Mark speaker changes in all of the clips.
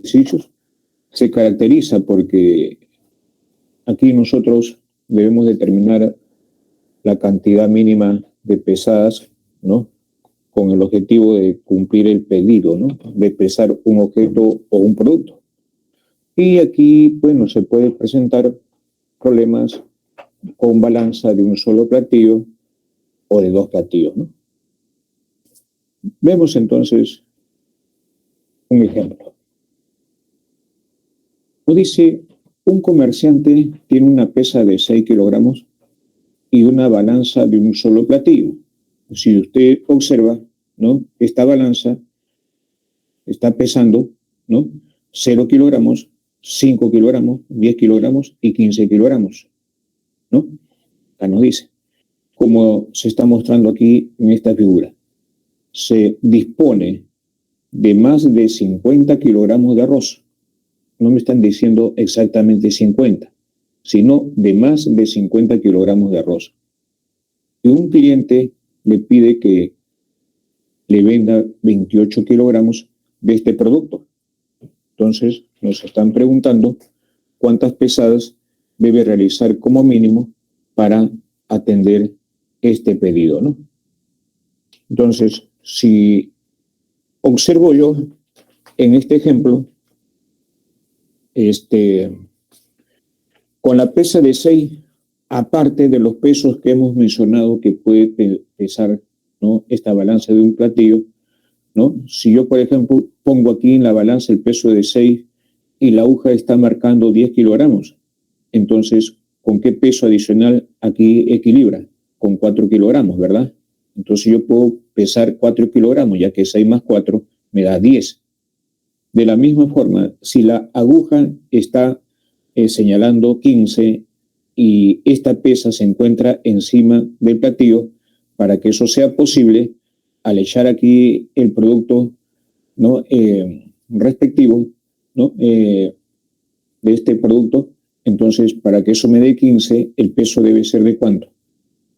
Speaker 1: ejercicios se caracteriza porque aquí nosotros debemos determinar la cantidad mínima de pesadas, ¿no? Con el objetivo de cumplir el pedido, ¿no? De pesar un objeto o un producto. Y aquí, bueno, se puede presentar problemas con balanza de un solo platillo o de dos platillos, ¿no? Vemos entonces un ejemplo. Nos dice, un comerciante tiene una pesa de 6 kilogramos y una balanza de un solo platillo. Si usted observa, ¿no? Esta balanza está pesando, ¿no? 0 kilogramos, 5 kilogramos, 10 kilogramos y 15 kilogramos, ¿no? Acá nos dice, como se está mostrando aquí en esta figura, se dispone de más de 50 kilogramos de arroz. No me están diciendo exactamente 50, sino de más de 50 kilogramos de arroz. Y un cliente le pide que le venda 28 kilogramos de este producto. Entonces, nos están preguntando cuántas pesadas debe realizar como mínimo para atender este pedido, ¿no? Entonces, si observo yo en este ejemplo, con la pesa de 6, aparte de los pesos que hemos mencionado que puede pesar, ¿no? Esta balanza de un platillo, ¿no? Si yo, por ejemplo, pongo aquí en la balanza el peso de 6 y la aguja está marcando 10 kilogramos, entonces, ¿con qué peso adicional aquí equilibra? Con 4 kilogramos, ¿verdad? Entonces yo puedo pesar 4 kilogramos, ya que 6 más 4 me da 10. De la misma forma, si la aguja está señalando 15 y esta pesa se encuentra encima del platillo, para que eso sea posible, al echar aquí el producto, ¿no? Respectivo, ¿no? De este producto, entonces para que eso me dé 15, el peso debe ser ¿de cuánto?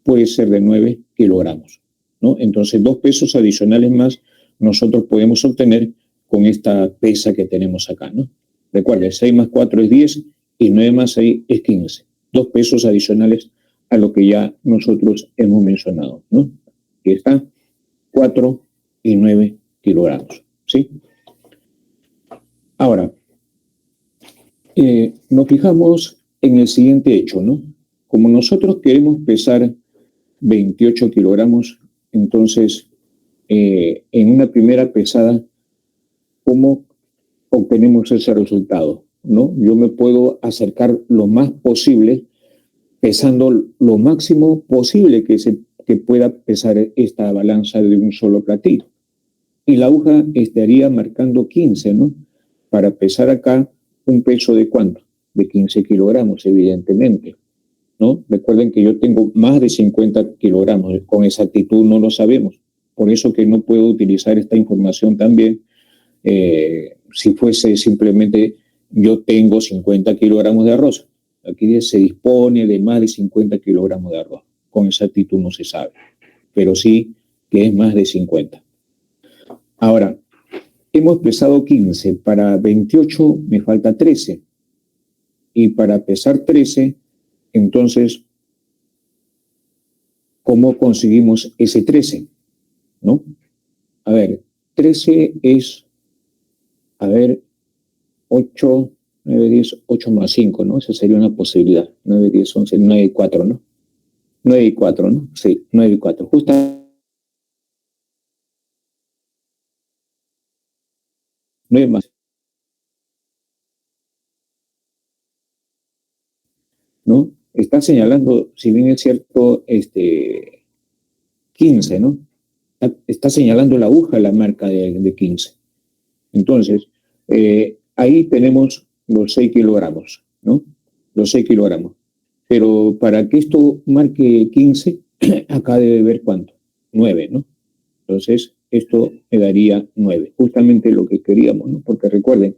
Speaker 1: Puede ser de 9 kilogramos, ¿no? Entonces 2 pesos adicionales más nosotros podemos obtener con esta pesa que tenemos acá, ¿no? Recuerden, 6 más 4 es 10 y 9 más 6 es 15. 2 pesos adicionales a lo que ya nosotros hemos mencionado, ¿no? Aquí está, 4 y 9 kilogramos, ¿sí? Ahora, nos fijamos en el siguiente hecho, ¿no? Como nosotros queremos pesar 28 kilogramos, entonces, en una primera pesada, ¿cómo obtenemos ese resultado? ¿No? Yo me puedo acercar lo más posible, pesando lo máximo posible que pueda pesar esta balanza de un solo platillo. Y la aguja estaría marcando 15, ¿no? Para pesar acá un peso de ¿cuánto? De 15 kilogramos, evidentemente, ¿no? Recuerden que yo tengo más de 50 kilogramos, con exactitud no lo sabemos. Por eso que no puedo utilizar esta información también. Si fuese simplemente yo tengo 50 kilogramos de arroz, aquí se dispone de más de 50 kilogramos de arroz, con exactitud no se sabe, pero sí que es más de 50. Ahora, hemos pesado 15, para 28 me falta 13, y para pesar 13, entonces, ¿cómo conseguimos ese 13? ¿No? A ver, 13 es, 8, 9, 10, 8 más 5, ¿no? Esa sería una posibilidad. 9, 10, 11, 9 y 4, ¿no? 9 y 4, ¿no? Sí, 9 y 4. Justo 9 más, ¿no? Está señalando, si bien es cierto, 15, ¿no? Está señalando la aguja la marca de 15. Entonces, ahí tenemos los 6 kilogramos, ¿no? Los 6 kilogramos. Pero para que esto marque 15, acá debe ver ¿cuánto? 9, ¿no? Entonces, esto me daría 9. Justamente lo que queríamos, ¿no? Porque recuerden,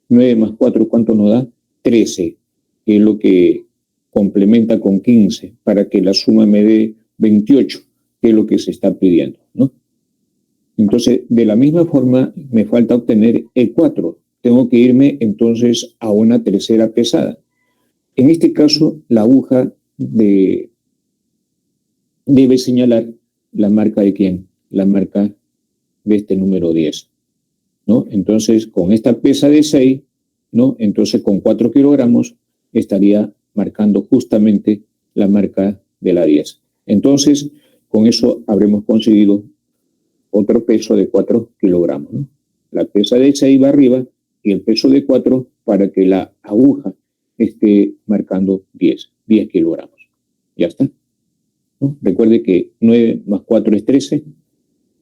Speaker 1: 9 más 4, ¿cuánto nos da? 13, que es lo que complementa con 15, para que la suma me dé 28, que es lo que se está pidiendo, ¿no? Entonces, de la misma forma, me falta obtener el 4, tengo que irme entonces a una tercera pesada. En este caso, la aguja debe señalar la marca de quién, la marca de este número 10, ¿no? Entonces, con esta pesa de 6, ¿no? Entonces, con 4 kilogramos estaría marcando justamente la marca de la 10. Entonces, con eso habremos conseguido otro peso de 4 kilogramos, ¿no? La pesa de 6 va arriba y el peso de 4 para que la aguja esté marcando 10 kilogramos. Ya está, ¿no? Recuerde que 9 más 4 es 13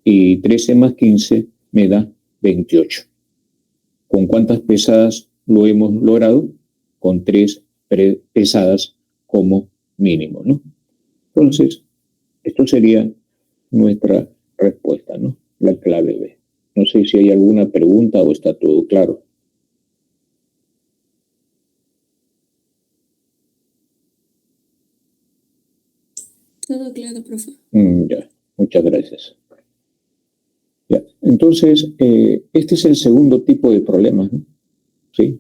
Speaker 1: y 13 más 15 me da 28. ¿Con cuántas pesadas lo hemos logrado? Con 3 pesadas como mínimo, ¿no? Entonces, esto sería nuestra respuesta, ¿no? La clave B. No sé si hay alguna pregunta o está todo claro.
Speaker 2: Todo claro, profe.
Speaker 1: Ya, muchas gracias. Ya, entonces, este es el segundo tipo de problemas, ¿no? ¿Sí?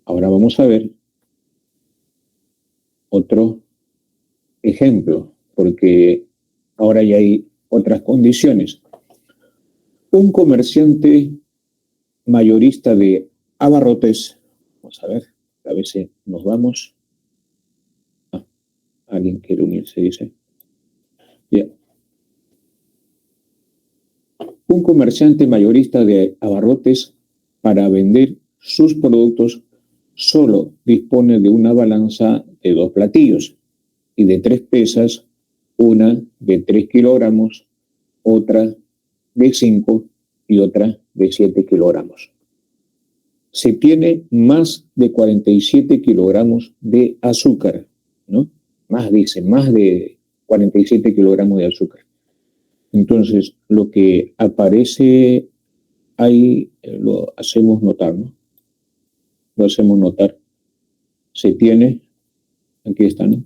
Speaker 1: Ahora vamos a ver otro ejemplo, porque ahora ya hay otras condiciones. Un comerciante mayorista de abarrotes, vamos a ver, a veces nos vamos. Alguien quiere unirse, dice. Bien. Un comerciante mayorista de abarrotes para vender sus productos solo dispone de una balanza de 2 platillos y de 3 pesas, una de 3 kilogramos, otra de 5 y otra de 7 kilogramos. Se tiene más de 47 kilogramos de azúcar, ¿no? Más de 47 kilogramos de azúcar. Entonces, lo que aparece ahí lo hacemos notar, ¿no? Lo hacemos notar. Se tiene, aquí está, ¿no?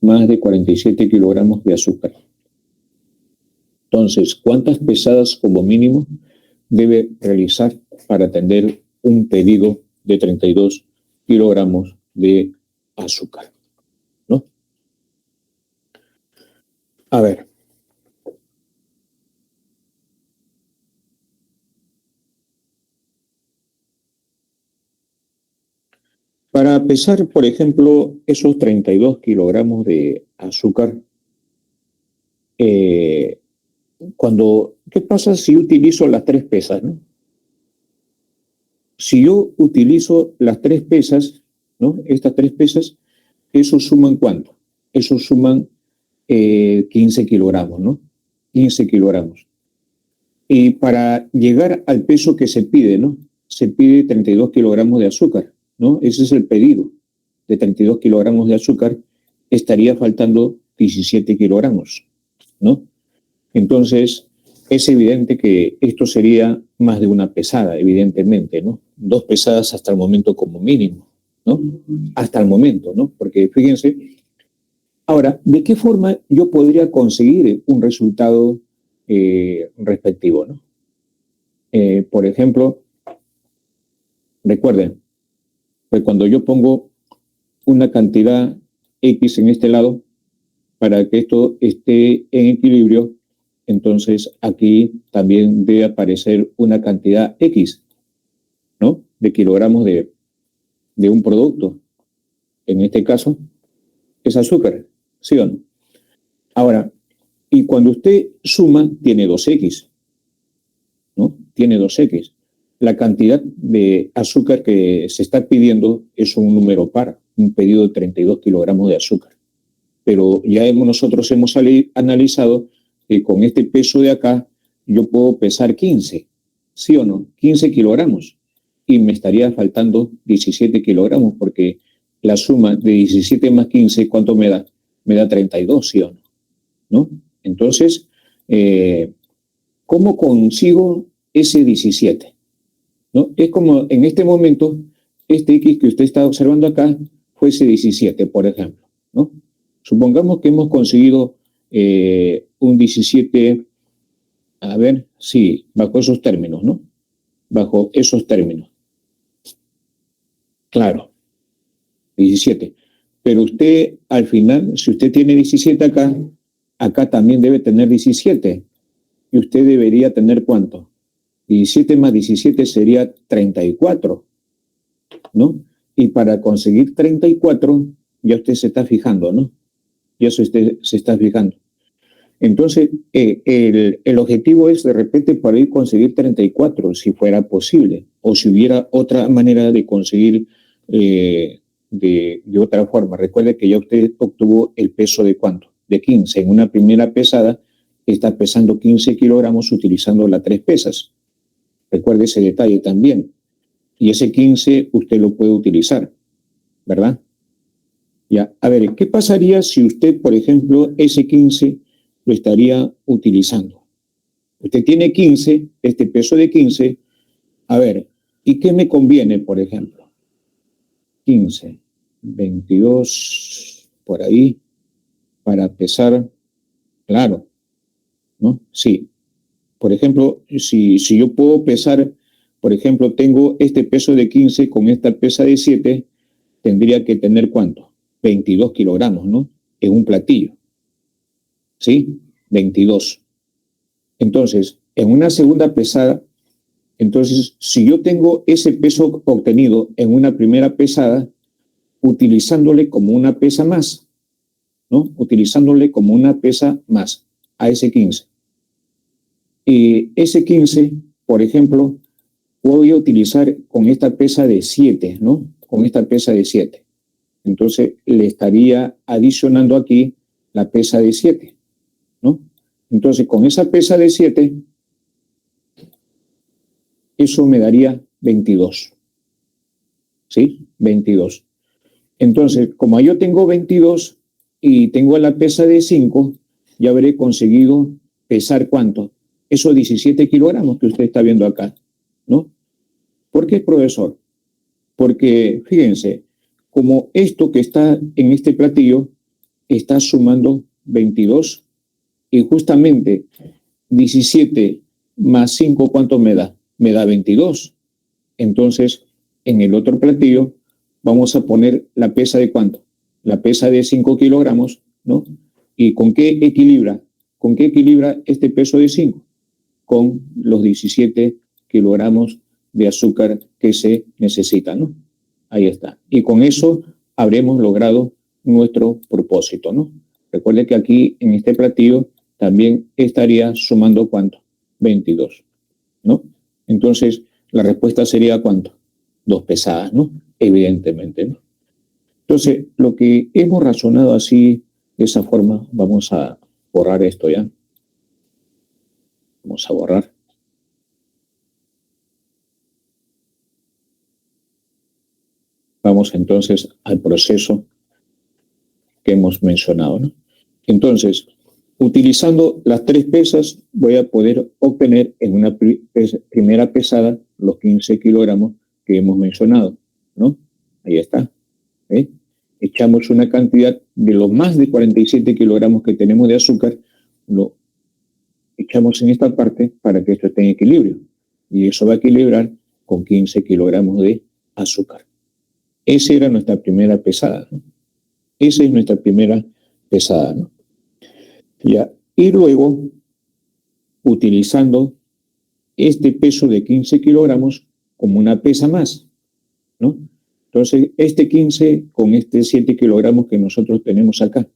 Speaker 1: Más de 47 kilogramos de azúcar. Entonces, ¿cuántas pesadas como mínimo debe realizar para atender un pedido de 32 kilogramos de azúcar? ¿No? A ver. Para pesar, por ejemplo, esos 32 kilogramos de azúcar, ¿qué pasa si utilizo las 3 pesas, ¿no? Si yo utilizo las 3 pesas, ¿no? Estas 3 pesas, ¿eso suman cuánto? Eso suman 15 kilogramos, ¿no? 15 kilogramos. Y para llegar al peso que se pide, ¿no? Se pide 32 kilogramos de azúcar, ¿no? Ese es el pedido, de 32 kilogramos de azúcar, estaría faltando 17 kilogramos, ¿no? Entonces, es evidente que esto sería más de una pesada, evidentemente, ¿no? 2 pesadas hasta el momento como mínimo, ¿no? Hasta el momento, ¿no? Porque fíjense, ahora, ¿de qué forma yo podría conseguir un resultado respectivo, ¿no? Por ejemplo, recuerden, pues cuando yo pongo una cantidad X en este lado, para que esto esté en equilibrio, entonces aquí también debe aparecer una cantidad X, ¿no? De kilogramos de un producto. En este caso, es azúcar, ¿sí o no? Ahora, y cuando usted suma, tiene 2X, ¿no? Tiene 2X. La cantidad de azúcar que se está pidiendo es un número par, un pedido de 32 kilogramos de azúcar. Pero ya nosotros hemos analizado que con este peso de acá yo puedo pesar 15, ¿sí o no? 15 kilogramos. Y me estaría faltando 17 kilogramos porque la suma de 17 más 15, ¿cuánto me da? Me da 32, ¿sí o no? ¿No? Entonces, ¿cómo consigo ese 17? ¿No? Es como en este momento, este X que usted está observando acá fuese 17, por ejemplo, ¿no? Supongamos que hemos conseguido un 17, a ver, sí, bajo esos términos, ¿no? bajo esos términos. Claro, 17. Pero usted, al final, si usted tiene 17 acá, acá también debe tener 17. Y usted debería tener ¿cuánto? 17 más 17 sería 34, ¿no? Y para conseguir 34, ya usted se está fijando, ¿no? Ya usted se está fijando. Entonces, el objetivo es de repente para ir conseguir 34, si fuera posible, o si hubiera otra manera de conseguir de otra forma. Recuerde que ya usted obtuvo el peso de ¿cuánto? De 15. En una primera pesada está pesando 15 kilogramos utilizando las 3 pesas. Recuerde ese detalle también. Y ese 15 usted lo puede utilizar, ¿verdad? Ya, a ver, ¿qué pasaría si usted, por ejemplo, ese 15 lo estaría utilizando? Usted tiene 15, este peso de 15, a ver, ¿y qué me conviene, por ejemplo? 15, 22, por ahí, para pesar, claro, ¿no? Sí. Por ejemplo, si yo puedo pesar, por ejemplo, tengo este peso de 15 con esta pesa de 7, tendría que tener ¿cuánto? 22 kilogramos, ¿no? En un platillo. ¿Sí? 22. Entonces, en una segunda pesada, entonces, si yo tengo ese peso obtenido en una primera pesada, utilizándole como una pesa más, ¿no? Utilizándole como una pesa más a ese 15. Y ese 15, por ejemplo, voy a utilizar con esta pesa de 7, ¿no? Con esta pesa de 7. Entonces, le estaría adicionando aquí la pesa de 7, ¿no? Entonces, con esa pesa de 7, eso me daría 22. ¿Sí? 22. Entonces, como yo tengo 22 y tengo la pesa de 5, ya habré conseguido pesar ¿cuánto? Esos 17 kilogramos que usted está viendo acá, ¿no? ¿Por qué, profesor? Porque, fíjense, como esto que está en este platillo está sumando 22 y justamente 17 más 5, ¿cuánto me da? Me da 22. Entonces, en el otro platillo vamos a poner la pesa de ¿cuánto? La pesa de 5 kilogramos, ¿no? ¿Y con qué equilibra? ¿Con qué equilibra este peso de 5? Con los 17 kilogramos de azúcar que se necesita, ¿no? Ahí está. Y con eso habremos logrado nuestro propósito, ¿no? Recuerde que aquí en este platillo también estaría sumando ¿cuánto? 22, ¿no? Entonces, la respuesta sería ¿cuánto? 2 pesadas, ¿no? Evidentemente, ¿no? Entonces, lo que hemos razonado así, de esa forma, vamos a borrar esto ya. Vamos a borrar. Vamos entonces al proceso que hemos mencionado, ¿no? Entonces, utilizando las 3 pesas, voy a poder obtener en una primera pesada los 15 kilogramos que hemos mencionado, ¿no? Ahí está. ¿Eh? Echamos una cantidad de los más de 47 kilogramos que tenemos de azúcar, lo echamos en esta parte para que esto esté en equilibrio. Y eso va a equilibrar con 15 kilogramos de azúcar. Esa era nuestra primera pesada, ¿no? Esa es nuestra primera pesada, ¿no? Ya. Y luego, utilizando este peso de 15 kilogramos como una pesa más, ¿no? Entonces, este 15 con este 7 kilogramos que nosotros tenemos acá,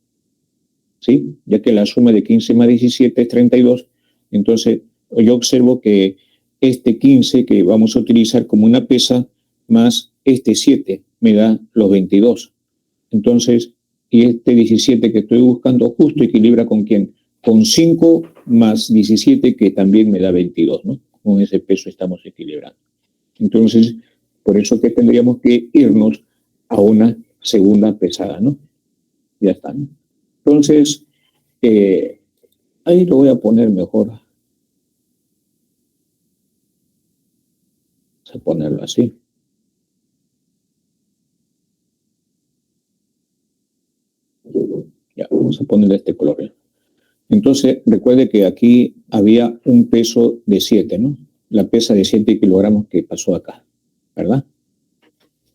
Speaker 1: ¿sí? Ya que la suma de 15 más 17 es 32, entonces yo observo que este 15 que vamos a utilizar como una pesa más este 7 me da los 22. Entonces, y este 17 que estoy buscando justo equilibra ¿con quién? Con 5 más 17 que también me da 22, ¿no? Con ese peso estamos equilibrando. Entonces, por eso que tendríamos que irnos a una segunda pesada, ¿no? Ya está, ¿no? Entonces, ahí lo voy a poner mejor. Vamos a ponerlo así. Ya, vamos a ponerle este color. Entonces, recuerde que aquí había un peso de 7, ¿no? la pesa de 7 kilogramos que pasó acá, ¿verdad?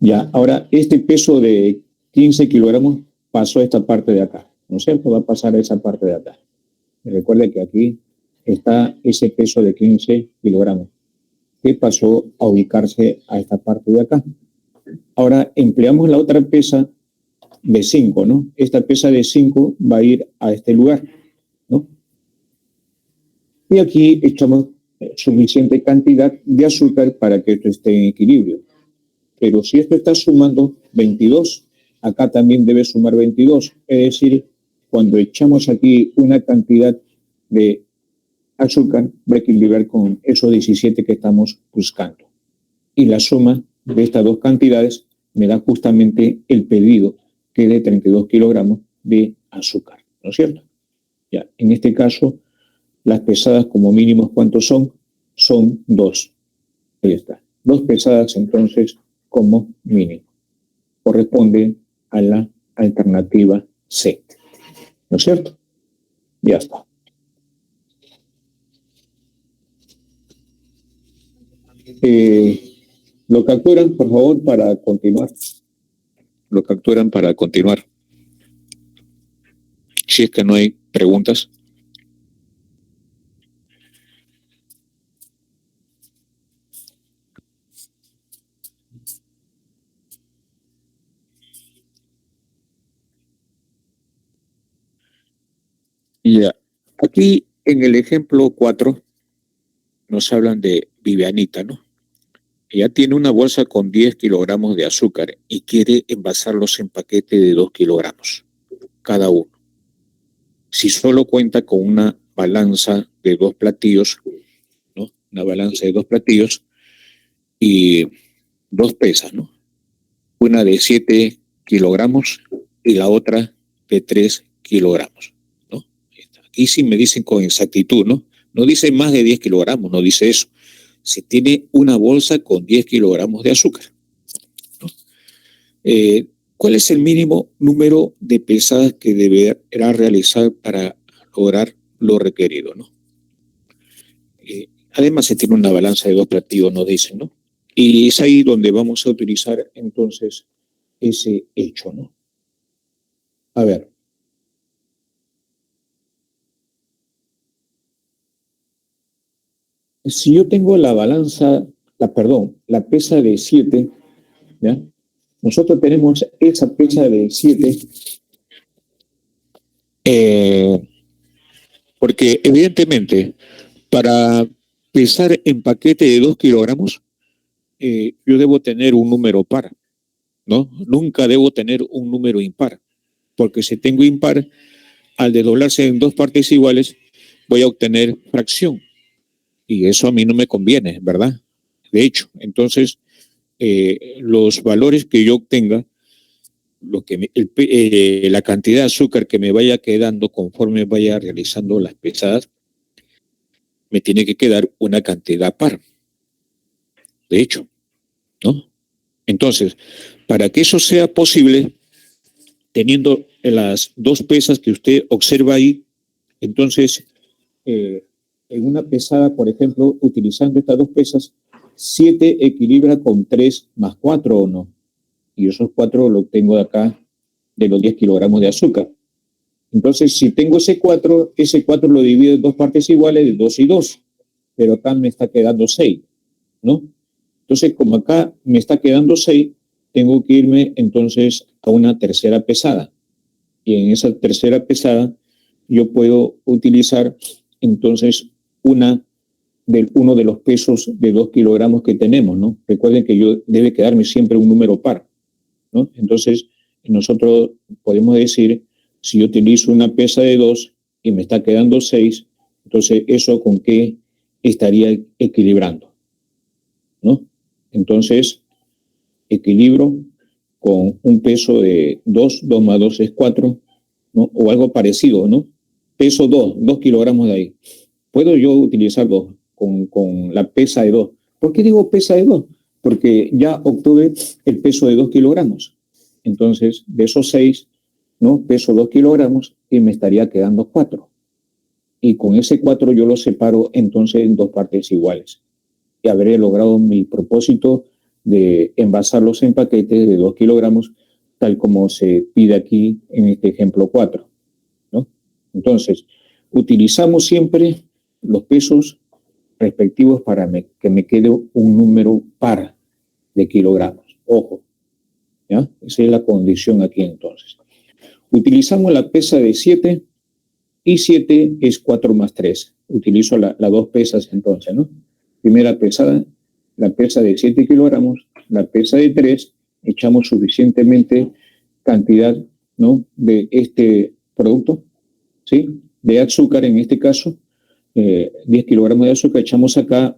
Speaker 1: Ya, ahora este peso de 15 kilogramos pasó a esta parte de acá, ¿no es cierto? Va a pasar a esa parte de acá. Recuerde que aquí está ese peso de 15 kilogramos que pasó a ubicarse a esta parte de acá. Ahora empleamos la otra pesa de 5, ¿no? Esta pesa de 5 va a ir a este lugar, ¿no? Y aquí echamos suficiente cantidad de azúcar para que esto esté en equilibrio. Pero si esto está sumando 22, acá también debe sumar 22. Es decir, cuando echamos aquí una cantidad de azúcar, va a equilibrar con esos 17 que estamos buscando. Y la suma de estas dos cantidades me da justamente el pedido, que es de 32 kilogramos de azúcar, ¿no es cierto? Ya, en este caso, las pesadas como mínimo, ¿cuántos son? Son 2. Ahí está. 2 pesadas, entonces, como mínimo. Corresponde a la alternativa C. ¿No es cierto? Ya está. Lo capturan, por favor, para continuar. Lo capturan para continuar. Si es que no hay preguntas. Ya. Aquí en el ejemplo 4 nos hablan de Vivianita, ¿no? Ella tiene una bolsa con 10 kilogramos de azúcar y quiere envasarlos en paquete de 2 kilogramos cada uno. Si solo cuenta con una balanza de 2 platillos, ¿no? Una balanza de 2 platillos y 2 pesas, ¿no? Una de 7 kilogramos y la otra de 3 kilogramos, ¿no? Aquí sí me dicen con exactitud, ¿no? No dice más de 10 kilogramos, no dice eso. Se tiene una bolsa con 10 kilogramos de azúcar, ¿no? ¿Cuál es el mínimo número de pesadas que deberá realizar para lograr lo requerido, ¿no? Además se tiene una balanza de 2 platillos, nos dicen, ¿no? Y es ahí donde vamos a utilizar entonces ese hecho, ¿no? A ver. Si yo tengo la balanza, la pesa de 7, ¿ya? Nosotros tenemos esa pesa de 7, porque evidentemente para pesar en paquete de 2 kilogramos, yo debo tener un número par, ¿no? Nunca debo tener un número impar, porque si tengo impar, al desdoblarse en 2 partes iguales, voy a obtener fracción. Y eso a mí no me conviene, ¿verdad? De hecho, entonces, los valores que yo obtenga, la cantidad de azúcar que me vaya quedando conforme vaya realizando las pesadas, me tiene que quedar una cantidad par. De hecho, ¿no? Entonces, para que eso sea posible, teniendo las 2 pesas que usted observa ahí, entonces, en una pesada, por ejemplo, utilizando estas 2 pesas, 7 equilibra con 3 más 4 o no. Y esos 4 lo tengo de acá, de los 10 kilogramos de azúcar. Entonces, si tengo ese 4 lo divido en 2 partes iguales de 2 y 2, pero acá me está quedando 6, ¿no? Entonces, como acá me está quedando 6, tengo que irme entonces a una tercera pesada. Y en esa tercera pesada yo puedo utilizar entonces uno de los pesos de 2 kilogramos que tenemos, ¿no? Recuerden que debe quedarme siempre un número par, ¿no? Entonces, nosotros podemos decir, si yo utilizo una pesa de 2 y me está quedando 6, entonces eso con qué estaría equilibrando, ¿no? Entonces, equilibro con un peso de 2 más 2 es 4, ¿no? O algo parecido, ¿no? Peso 2 kilogramos de ahí. Puedo yo utilizar 2 con la pesa de 2. ¿Por qué digo pesa de 2? Porque ya obtuve el peso de 2 kilogramos. Entonces, de esos 6, ¿no? Peso 2 kilogramos y me estaría quedando 4. Y con ese 4 yo lo separo entonces en 2 partes iguales. y habré logrado mi propósito de envasarlos en paquetes de 2 kilogramos, tal como se pide aquí en este ejemplo 4, ¿no? Entonces, utilizamos siempre los pesos respectivos para que me quede un número par de kilogramos. Ojo, ¿ya? Esa es la condición aquí entonces. Utilizamos la pesa de 7 y 7 es 4 más 3. Utilizo las dos pesas entonces, ¿no? Primera pesada, la pesa de 7 kilogramos, la pesa de 3, echamos suficientemente cantidad, ¿no?, de este producto, ¿sí? De azúcar en este caso, 10 kilogramos de azúcar, echamos acá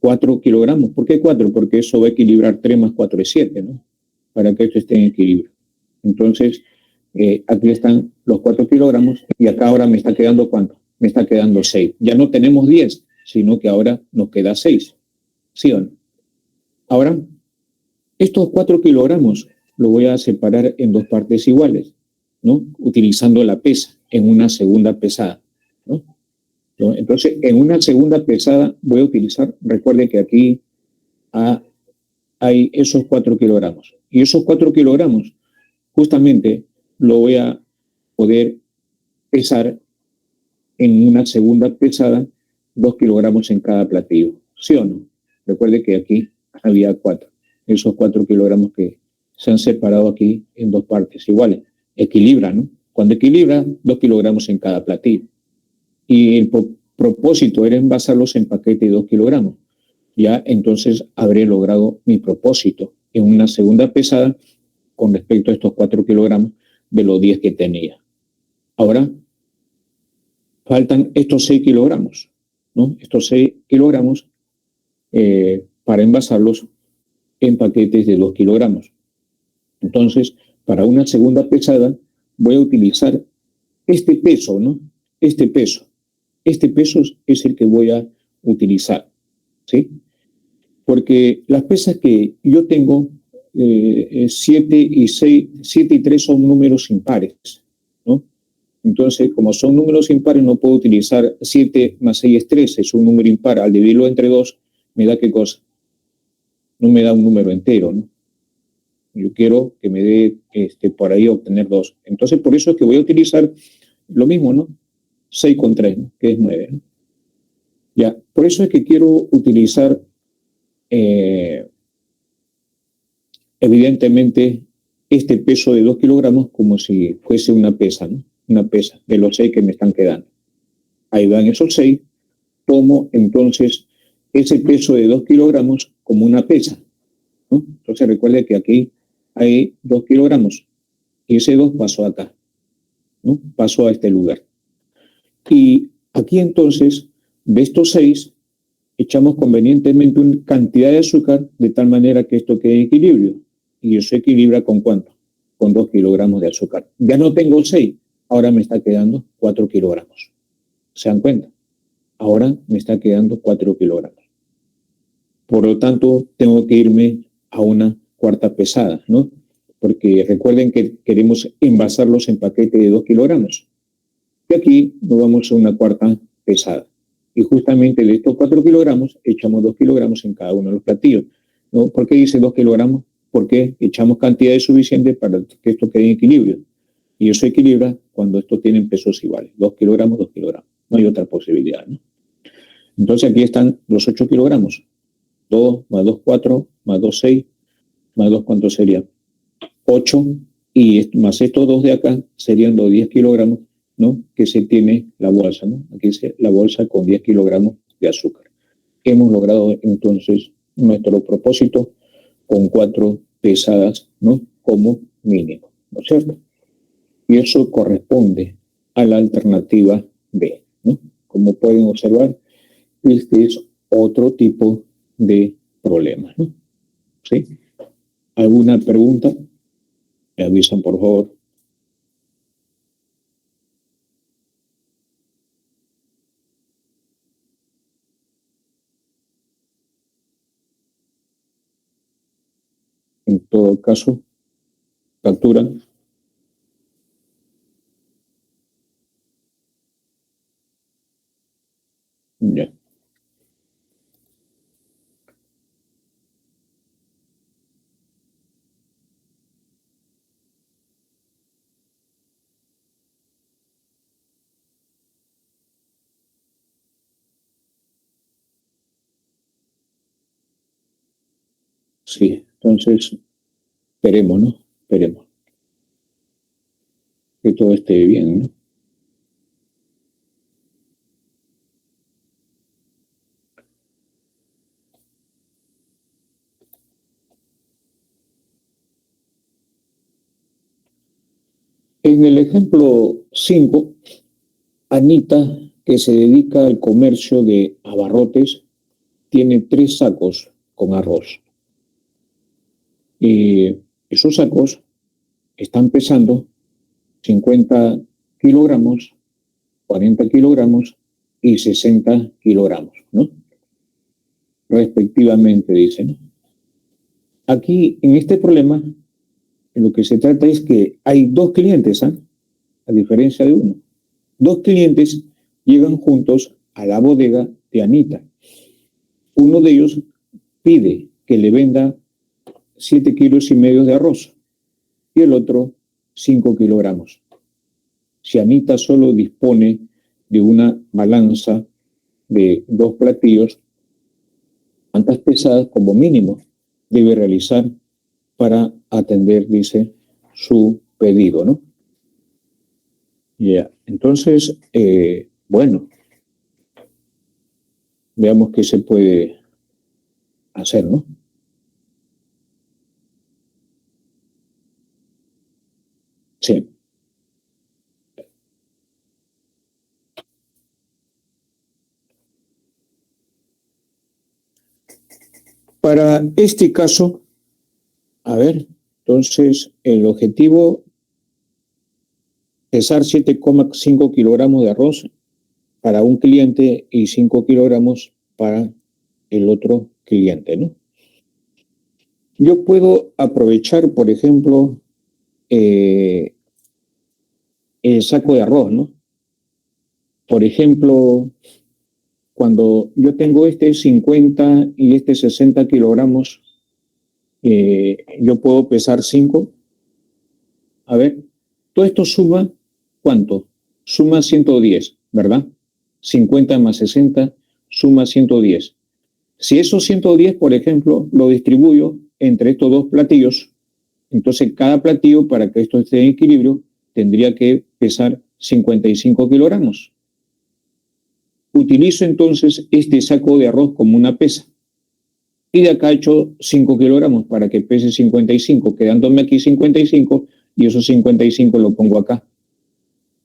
Speaker 1: 4 kilogramos. ¿Por qué 4? Porque eso va a equilibrar 3 más 4 es 7, ¿no? Para que esto esté en equilibrio. Entonces, aquí están los 4 kilogramos y acá ahora me está quedando ¿cuánto? Me está quedando 6. Ya no tenemos 10, sino que ahora nos queda 6. ¿Sí o no? Ahora, estos 4 kilogramos lo voy a separar en dos partes iguales, ¿no? Utilizando la pesa en una segunda pesada, ¿no? Entonces, en una segunda pesada voy a utilizar, recuerde que aquí hay esos 4 kilogramos. Y esos 4 kilogramos justamente lo voy a poder pesar en una segunda pesada 2 kilogramos en cada platillo. ¿Sí o no? Recuerde que aquí había 4. Esos 4 kilogramos que se han separado aquí en dos partes iguales. Equilibra, ¿no? Cuando equilibra, 2 kilogramos en cada platillo. Y el propósito era envasarlos en paquete de 2 kilogramos. Ya entonces habré logrado mi propósito en una segunda pesada con respecto a estos 4 kilogramos de los 10 que tenía. Ahora faltan estos 6 kilogramos, ¿no? Estos 6 kilogramos para envasarlos en paquetes de 2 kilogramos. Entonces, para una segunda pesada voy a utilizar este peso, ¿no? Este peso. Este peso es el que voy a utilizar, ¿sí? Porque las pesas que yo tengo, 7 y 6, 7 y 3 son números impares, ¿no? Entonces, como son números impares, no puedo utilizar 7 más 6 es 13, es un número impar. Al dividirlo entre 2, ¿me da qué cosa? No me da un número entero, ¿no? Yo quiero que me dé por ahí obtener 2. Entonces, por eso es que voy a utilizar lo mismo, ¿no? 6 con 3, ¿no? Que es 9, ¿no? Ya, por eso es que quiero utilizar, evidentemente, este peso de 2 kilogramos como si fuese una pesa, ¿no? Una pesa de los 6 que me están quedando. Ahí van esos 6. Tomo entonces ese peso de 2 kilogramos como una pesa, ¿no? Entonces recuerde que aquí hay 2 kilogramos y ese 2 pasó acá, ¿no? Pasó a este lugar. Y aquí entonces, de estos 6, echamos convenientemente una cantidad de azúcar de tal manera que esto quede en equilibrio. Y eso equilibra ¿con cuánto? Con 2 kilogramos de azúcar. Ya no tengo 6, ahora me está quedando 4 kilogramos. ¿Se dan cuenta? Ahora me está quedando 4 kilogramos. Por lo tanto, tengo que irme a una cuarta pesada, ¿no? Porque recuerden que queremos envasarlos en paquete de 2 kilogramos. Y aquí nos vamos a una cuarta pesada. Y justamente de estos 4 kilogramos, echamos 2 kilogramos en cada uno de los platillos, ¿no? ¿Por qué dice 2 kilogramos? Porque echamos cantidades suficientes para que esto quede en equilibrio. Y eso equilibra cuando estos tienen pesos iguales. 2 kilogramos, 2 kilogramos. No hay otra posibilidad, ¿no? Entonces aquí están los 8 kilogramos. 2 más 2, 4, más 2, 6, más 2, ¿cuánto sería? 8, y más estos 2 de acá serían los 10 kilogramos, ¿no? Que se tiene la bolsa, ¿no? Aquí dice la bolsa con 10 kilogramos de azúcar. Hemos logrado entonces nuestro propósito con 4 pesadas, ¿no? Como mínimo, ¿no es cierto? Y eso corresponde a la alternativa B, ¿no? Como pueden observar, este es otro tipo de problema, ¿no? ¿Sí? ¿Alguna pregunta? Me avisan, por favor. En todo caso, capturan. Ya. Sí, entonces esperemos, ¿no? Esperemos que todo esté bien, ¿no? En el ejemplo 5, Anita, que se dedica al comercio de abarrotes, tiene 3 sacos con arroz. Y esos sacos están pesando 50 kilogramos, 40 kilogramos y 60 kilogramos, ¿no? Respectivamente, dice, ¿no? Aquí, en este problema, lo que se trata es que hay 2 clientes, ¿ah? A diferencia de uno. 2 clientes llegan juntos a la bodega de Anita. Uno de ellos pide que le venda 7 kilos y medio de arroz y el otro 5 kilogramos. Si Anita solo dispone de una balanza de 2 platillos, ¿cuántas pesadas como mínimo debe realizar para atender, dice, su pedido, ¿no? Ya, entonces, bueno, veamos qué se puede hacer, ¿no? Sí. Para este caso, a ver, entonces el objetivo, pesar 7,5 kilogramos de arroz para un cliente y 5 kilogramos para el otro cliente, ¿no? Yo puedo aprovechar, por ejemplo, eh, el saco de arroz, ¿no? Por ejemplo, cuando yo tengo este 50 y este 60 kilogramos, yo puedo pesar 5. A ver, todo esto suma, ¿cuánto? Suma 110, ¿verdad? 50 más 60 suma 110. Si esos 110, por ejemplo, lo distribuyo entre estos 2 platillos, entonces cada platillo, para que esto esté en equilibrio, tendría que pesar 55 kilogramos. Utilizo entonces este saco de arroz como una pesa. Y de acá echo 5 kilogramos para que pese 55, quedándome aquí 55 y esos 55 lo pongo acá.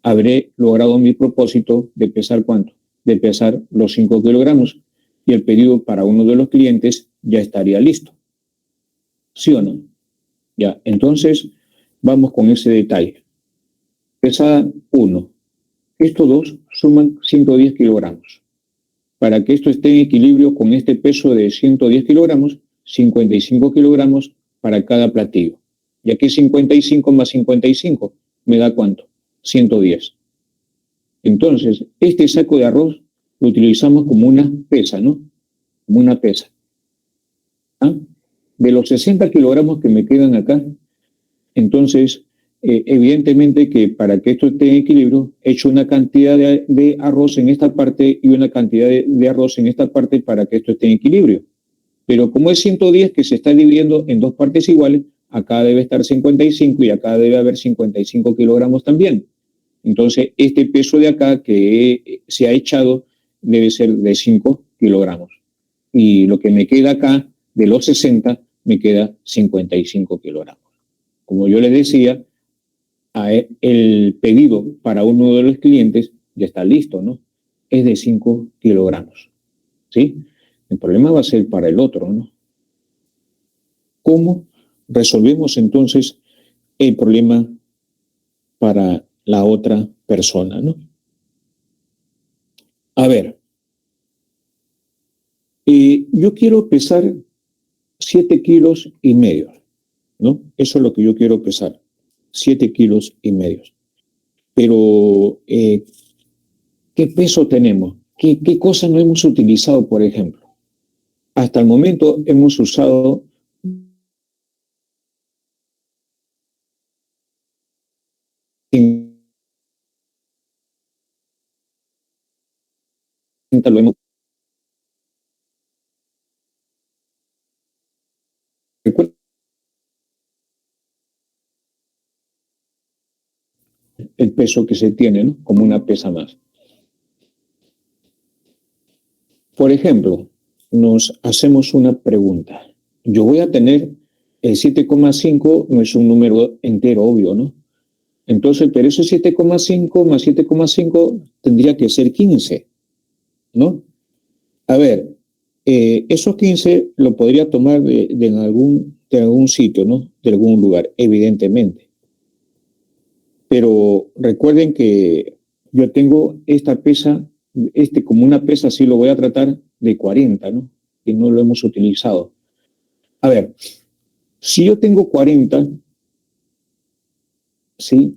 Speaker 1: Habré logrado mi propósito de pesar ¿cuánto? De pesar los 5 kilogramos y el pedido para uno de los clientes ya estaría listo. ¿Sí o no? Ya, entonces vamos con ese detalle. Pesada 1. Estos dos suman 110 kilogramos. Para que esto esté en equilibrio con este peso de 110 kilogramos, 55 kilogramos para cada platillo. Y aquí 55 más 55 me da ¿cuánto? 110. Entonces, este saco de arroz lo utilizamos como una pesa, ¿no? Como una pesa. ¿Ah? De los 60 kilogramos que me quedan acá, entonces, evidentemente que para que esto esté en equilibrio, he hecho una cantidad de arroz en esta parte y una cantidad de arroz en esta parte para que esto esté en equilibrio. Pero como es 110 que se está dividiendo en 2 partes iguales, acá debe estar 55 y acá debe haber 55 kilogramos también. Entonces, este peso de acá que se ha echado debe ser de 5 kilogramos. Y lo que me queda acá, de los 60, me queda 55 kilogramos. Como yo les decía, el pedido para uno de los clientes ya está listo, ¿no? Es de 5 kilogramos, ¿sí? El problema va a ser para el otro, ¿no? ¿Cómo resolvemos entonces el problema para la otra persona, ¿no? A ver, yo quiero pesar 7 kilos y medio, ¿no? Eso es lo que yo quiero pesar, 7 kilos y medio. Pero, ¿qué peso tenemos? ¿Qué cosas no hemos utilizado, por ejemplo? Hasta el momento hemos usado 50, lo hemos, el peso que se tiene, ¿no? Como una pesa más. Por ejemplo, nos hacemos una pregunta. Yo voy a tener el 7,5, no es un número entero, obvio, ¿no? Entonces, pero ese 7,5 más 7,5 tendría que ser 15, ¿no? A ver, esos 15 lo podría tomar de algún sitio, ¿no? De algún lugar, evidentemente. Pero recuerden que yo tengo esta pesa, como una pesa, sí lo voy a tratar de 40, ¿no? Que no lo hemos utilizado. A ver, si yo tengo 40, ¿sí?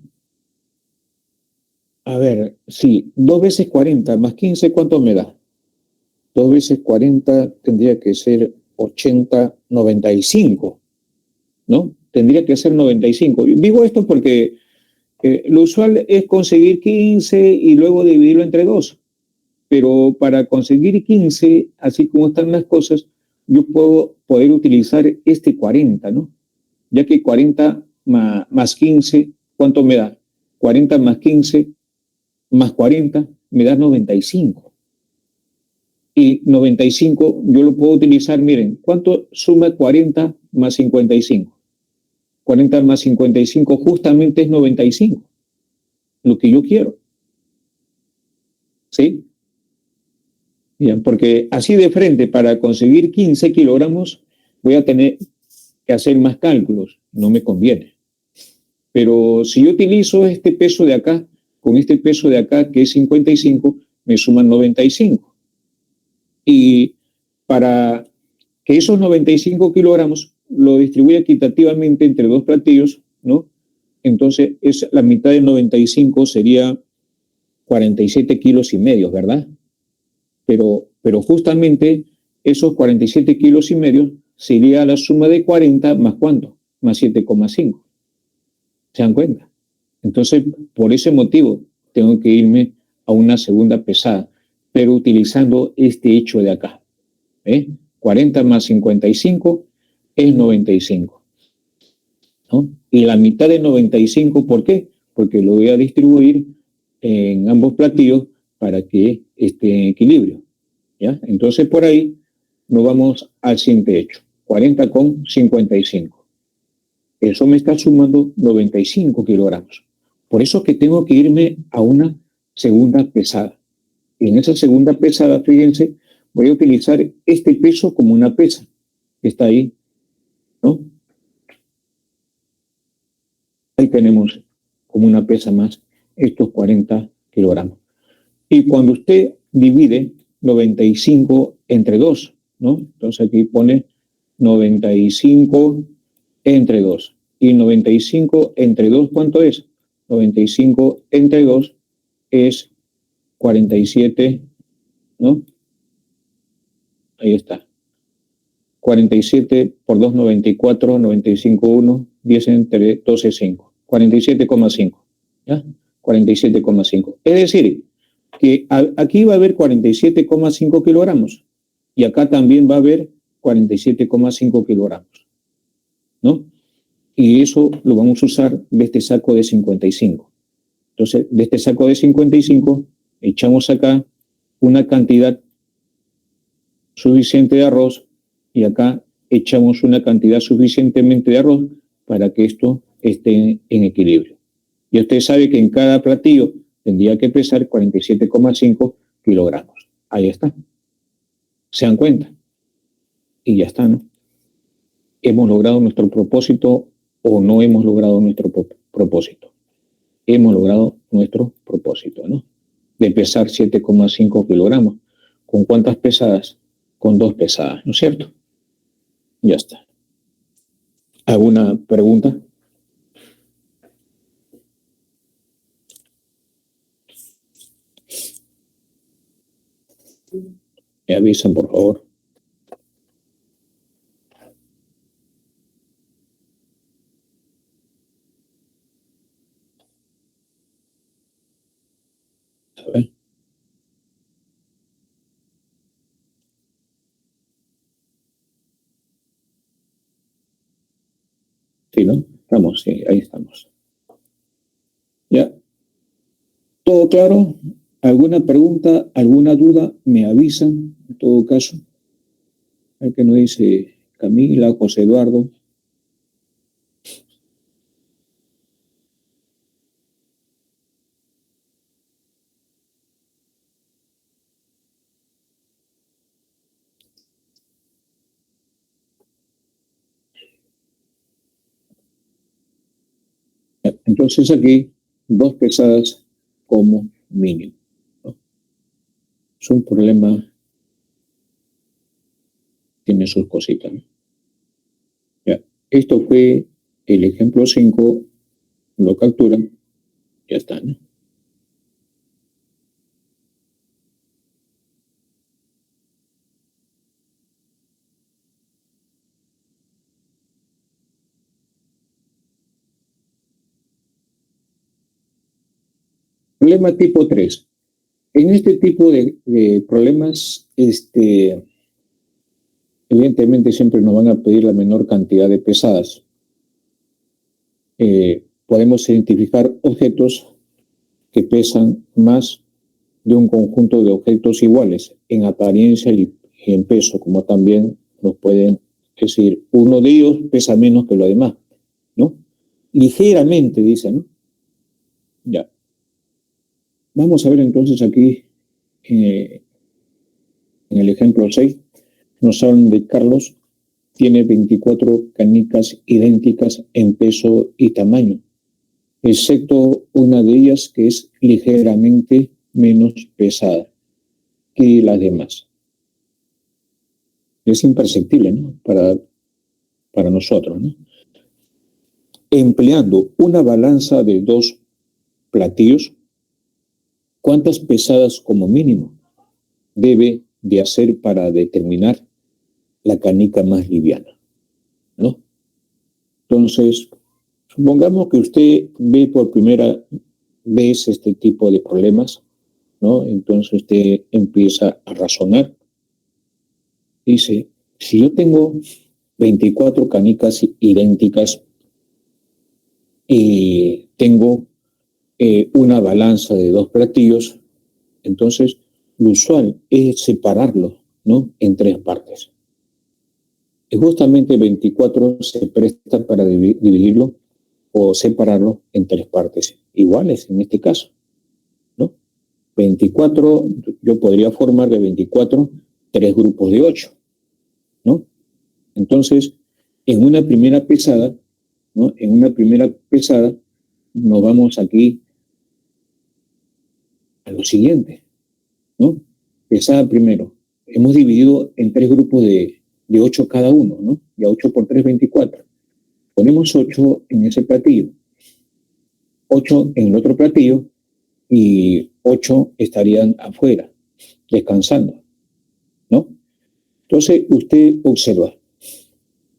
Speaker 1: A ver, sí, 2 veces 40 más 15, ¿cuánto me da? 2 veces 40 tendría que ser 80, 95, ¿no? Tendría que ser 95. Digo esto porque lo usual es conseguir 15 y luego dividirlo entre 2. Pero para conseguir 15, así como están las cosas, yo puedo poder utilizar este 40, ¿no? Ya que 40 más 15, ¿cuánto me da? 40 más 15 más 40 me da 95. Y 95 yo lo puedo utilizar, miren, ¿cuánto suma 40 más 55? 40 más 55 justamente es 95, lo que yo quiero. ¿Sí? Bien, porque así de frente, para conseguir 15 kilogramos, voy a tener que hacer más cálculos. No me conviene. Pero si yo utilizo este peso de acá, con este peso de acá, que es 55, me suman 95. Y para que esos 95 kilogramos lo distribuya equitativamente entre dos platillos, ¿no? Entonces, la mitad de 95 sería 47 kilos y medio, ¿verdad? Pero justamente esos 47 kilos y medio sería la suma de 40 más ¿cuánto? Más 7,5. ¿Se dan cuenta? Entonces, por ese motivo, tengo que irme a una segunda pesada, pero utilizando este hecho de acá. 40 más 55 es 95, ¿no? Y la mitad de 95, ¿por qué? Porque lo voy a distribuir en ambos platillos para que esté en equilibrio. ¿Ya? Entonces, por ahí nos vamos al siguiente hecho. 40 con 55. Eso me está sumando 95 kilogramos. Por eso es que tengo que irme a una segunda pesada. Y en esa segunda pesada, fíjense, voy a utilizar este peso como una pesa que está ahí, ¿no? Ahí tenemos como una pesa más estos 40 kilogramos. Y cuando usted divide 95 entre 2, ¿no? Entonces aquí pone 95 entre 2. ¿Y 95 entre 2 cuánto es? 95 entre 2 es 47, ¿no? Ahí está. 47 por 2, 94, 95, 1, 10 entre 12, 5. 47,5. ¿Ya? 47,5. Es decir, que aquí va a haber 47,5 kilogramos y acá también va a haber 47,5 kilogramos, ¿no? Y eso lo vamos a usar de este saco de 55. Entonces, de este saco de 55, echamos acá una cantidad suficiente de arroz y acá echamos una cantidad suficientemente de arroz para que esto esté en equilibrio. Y usted sabe que en cada platillo tendría que pesar 47,5 kilogramos. Ahí está. ¿Se dan cuenta? Y ya está, ¿no? ¿Hemos logrado nuestro propósito o no hemos logrado nuestro propósito? Hemos logrado nuestro propósito, ¿no? De pesar 7,5 kilogramos. ¿Con cuántas pesadas? Con 2 pesadas, ¿no es cierto? Ya está. ¿Alguna pregunta? Me avisan, por favor. A ver. Sí, ¿no? Estamos, sí, ahí estamos. Ya. ¿Todo claro? ¿Alguna pregunta, alguna duda? Me avisan, en todo caso. Hay que nos dice Camila, José Eduardo. Entonces aquí, 2 pesadas como mínimo, ¿no? Es un problema, tiene sus cositas, ¿no? Ya. Esto fue el ejemplo 5, lo capturan, ya está, ¿no? Problema tipo 3. En este tipo de problemas, evidentemente siempre nos van a pedir la menor cantidad de pesadas. Podemos identificar objetos que pesan más de un conjunto de objetos iguales en apariencia y en peso, como también nos pueden decir, uno de ellos pesa menos que lo demás, ¿no? Ligeramente, dice, ¿no? Ya. Vamos a ver entonces aquí, en el ejemplo 6, nos hablan de Carlos, tiene 24 canicas idénticas en peso y tamaño, excepto una de ellas que es ligeramente menos pesada que las demás. Es imperceptible, ¿no? Para nosotros, ¿no? Empleando una balanza de 2 platillos, ¿cuántas pesadas como mínimo debe de hacer para determinar la canica más liviana, ¿no? Entonces, supongamos que usted ve por primera vez este tipo de problemas, ¿no? Entonces usted empieza a razonar. Dice, si yo tengo 24 canicas idénticas y tengo una balanza de 2 platillos, entonces lo usual es separarlo, ¿no? En 3 partes. Y justamente 24 se presta para dividirlo o separarlo en 3 partes iguales en este caso, ¿no? 24, yo podría formar de 24 3 grupos de 8, ¿no? Entonces, en una primera pesada, ¿no? En una primera pesada nos vamos aquí a lo siguiente, ¿no? Pesada primero. Hemos dividido en 3 grupos de 8 cada uno, ¿no? Ya 8 por 3, 24. Ponemos 8 en ese platillo, 8 en el otro platillo y 8 estarían afuera, descansando, ¿no? Entonces, usted observa.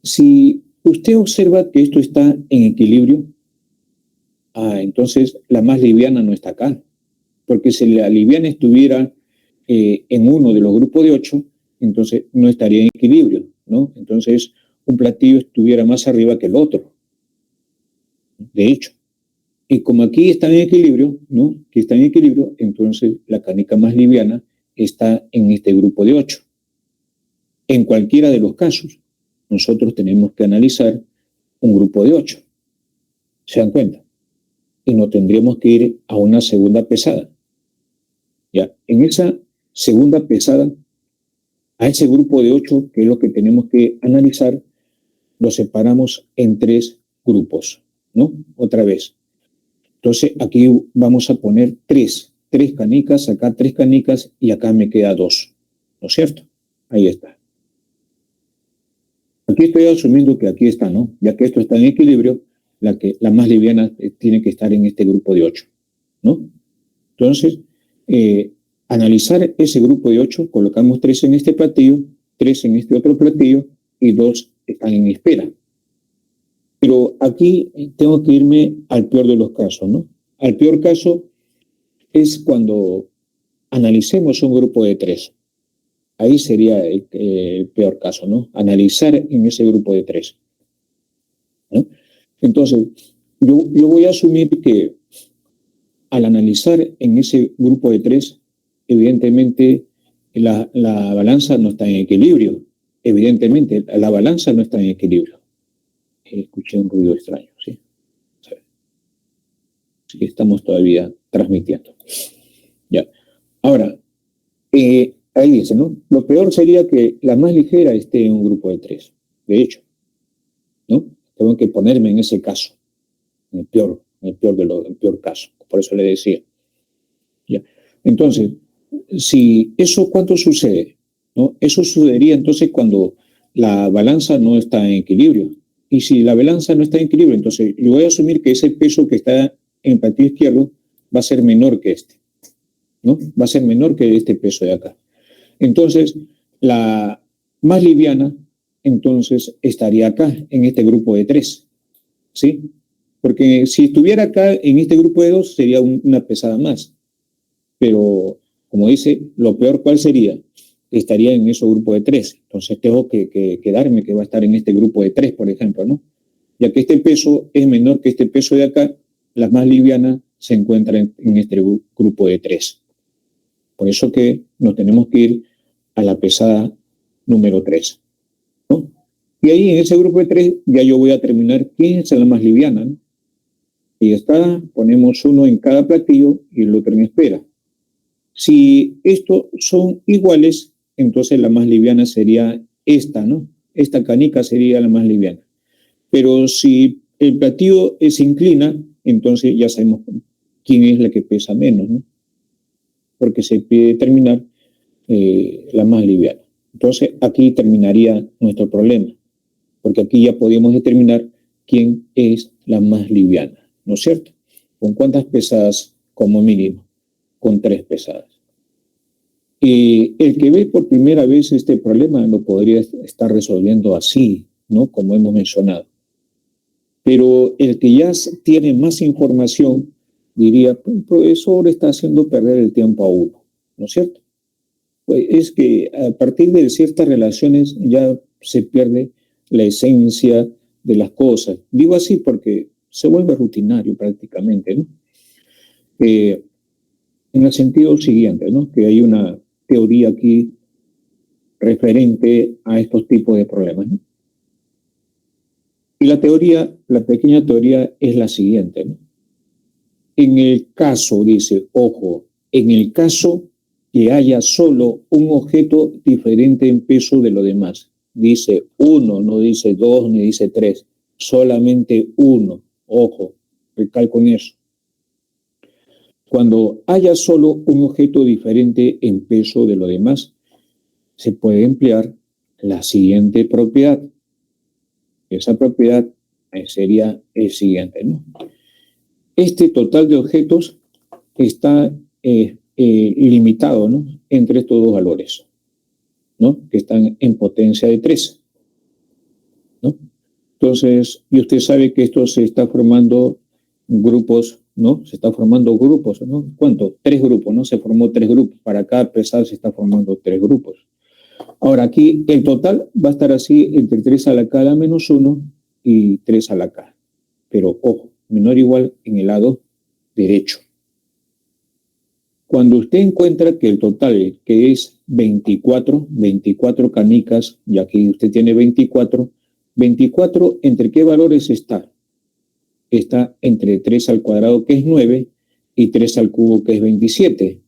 Speaker 1: Si usted observa que esto está en equilibrio, entonces la más liviana no está acá. Porque si la liviana estuviera en uno de los grupos de 8, entonces no estaría en equilibrio, ¿no? Entonces un platillo estuviera más arriba que el otro, de hecho. Y como aquí está en equilibrio, ¿no? Que está en equilibrio, entonces la canica más liviana está en este grupo de 8. En cualquiera de los casos, nosotros tenemos que analizar un grupo de 8. ¿Se dan cuenta? Y no tendríamos que ir a una segunda pesada. Ya, en esa segunda pesada, a ese grupo de 8, que es lo que tenemos que analizar, lo separamos en 3 grupos, ¿no? Otra vez. Entonces, aquí vamos a poner 3 canicas, acá 3 canicas y acá me queda 2, ¿no es cierto? Ahí está. Aquí estoy asumiendo que aquí está, ¿no? Ya que esto está en equilibrio, la más liviana tiene que estar en este grupo de 8, ¿no? Entonces, analizar ese grupo de 8, colocamos 3 en este platillo, 3 en este otro platillo y 2 están en espera. Pero aquí tengo que irme al peor de los casos, ¿no? Al peor caso es cuando analicemos un grupo de 3. Ahí sería el peor caso, ¿no? Analizar en ese grupo de 3, ¿no? Entonces, yo voy a asumir que al analizar en ese grupo de 3, evidentemente la balanza no está en equilibrio. Evidentemente, la balanza no está en equilibrio. Escuché un ruido extraño, ¿sí? Así que estamos todavía transmitiendo. Ya. Ahora, ahí dice, ¿no? Lo peor sería que la más ligera esté en un grupo de 3. De hecho, ¿no? Tengo que ponerme en ese caso, en el peor caso. Por eso le decía. ¿Ya? Entonces, si eso, ¿cuánto sucede? ¿No? Eso sucedería entonces cuando la balanza no está en equilibrio. Y si la balanza no está en equilibrio, entonces yo voy a asumir que ese peso que está en el platillo izquierdo va a ser menor que este, ¿no? Va a ser menor que este peso de acá. Entonces, la más liviana, entonces, estaría acá, en este grupo de 3, ¿sí? Porque si estuviera acá, en este grupo de 2, sería una pesada más. Pero, como dice, lo peor, ¿cuál sería? Estaría en ese grupo de 3. Entonces, tengo que quedarme que va a estar en este grupo de 3, por ejemplo, ¿no? Ya que este peso es menor que este peso de acá, la más liviana se encuentra en este grupo de 3. Por eso que nos tenemos que ir a la pesada número 3, ¿no? Y ahí en ese grupo de 3 ya yo voy a terminar quién es la más liviana, ¿no? Y está, ponemos uno en cada platillo y el otro en espera. Si estos son iguales, entonces la más liviana sería esta, ¿no? Esta canica sería la más liviana. Pero si el platillo se inclina, entonces ya sabemos quién es la que pesa menos, ¿no? Porque se pide determinar la más liviana. Entonces aquí terminaría nuestro problema, porque aquí ya podemos determinar quién es la más liviana, ¿no es cierto? ¿Con cuántas pesadas como mínimo? Con 3 pesadas. Y el que ve por primera vez este problema lo podría estar resolviendo así, ¿no? Como hemos mencionado. Pero el que ya tiene más información diría, el profesor está haciendo perder el tiempo a uno, ¿no es cierto? Pues es que a partir de ciertas relaciones ya se pierde la esencia de las cosas. Digo así porque se vuelve rutinario prácticamente, ¿no? En el sentido siguiente, ¿no? Que hay una teoría aquí referente a estos tipos de problemas, ¿no? Y la teoría, la pequeña teoría es la siguiente, ¿no? En el caso, dice, ojo, en el caso que haya solo un objeto diferente en peso de lo demás. Dice 1, no dice 2 ni dice 3, solamente 1. Ojo, recalco en eso. Cuando haya solo un objeto diferente en peso de lo demás, se puede emplear la siguiente propiedad. Esa propiedad sería el siguiente, ¿no? Este total de objetos está limitado, ¿no? Entre estos dos valores, ¿no? Que están en potencia de 3, ¿no? Entonces, y usted sabe que esto se está formando grupos, ¿no? Se está formando grupos, ¿no? ¿Cuánto? 3 grupos, ¿no? Se formó 3 grupos. Para cada pesada se está formando 3 grupos. Ahora, aquí el total va a estar así entre 3 a la K a la menos 1 y 3 a la K. Pero, ojo, menor o igual en el lado derecho. Cuando usted encuentra que el total, que es 24 canicas, y aquí usted tiene 24, ¿entre qué valores está? Está entre 3 al cuadrado, que es 9, y 3 al cubo, que es 27.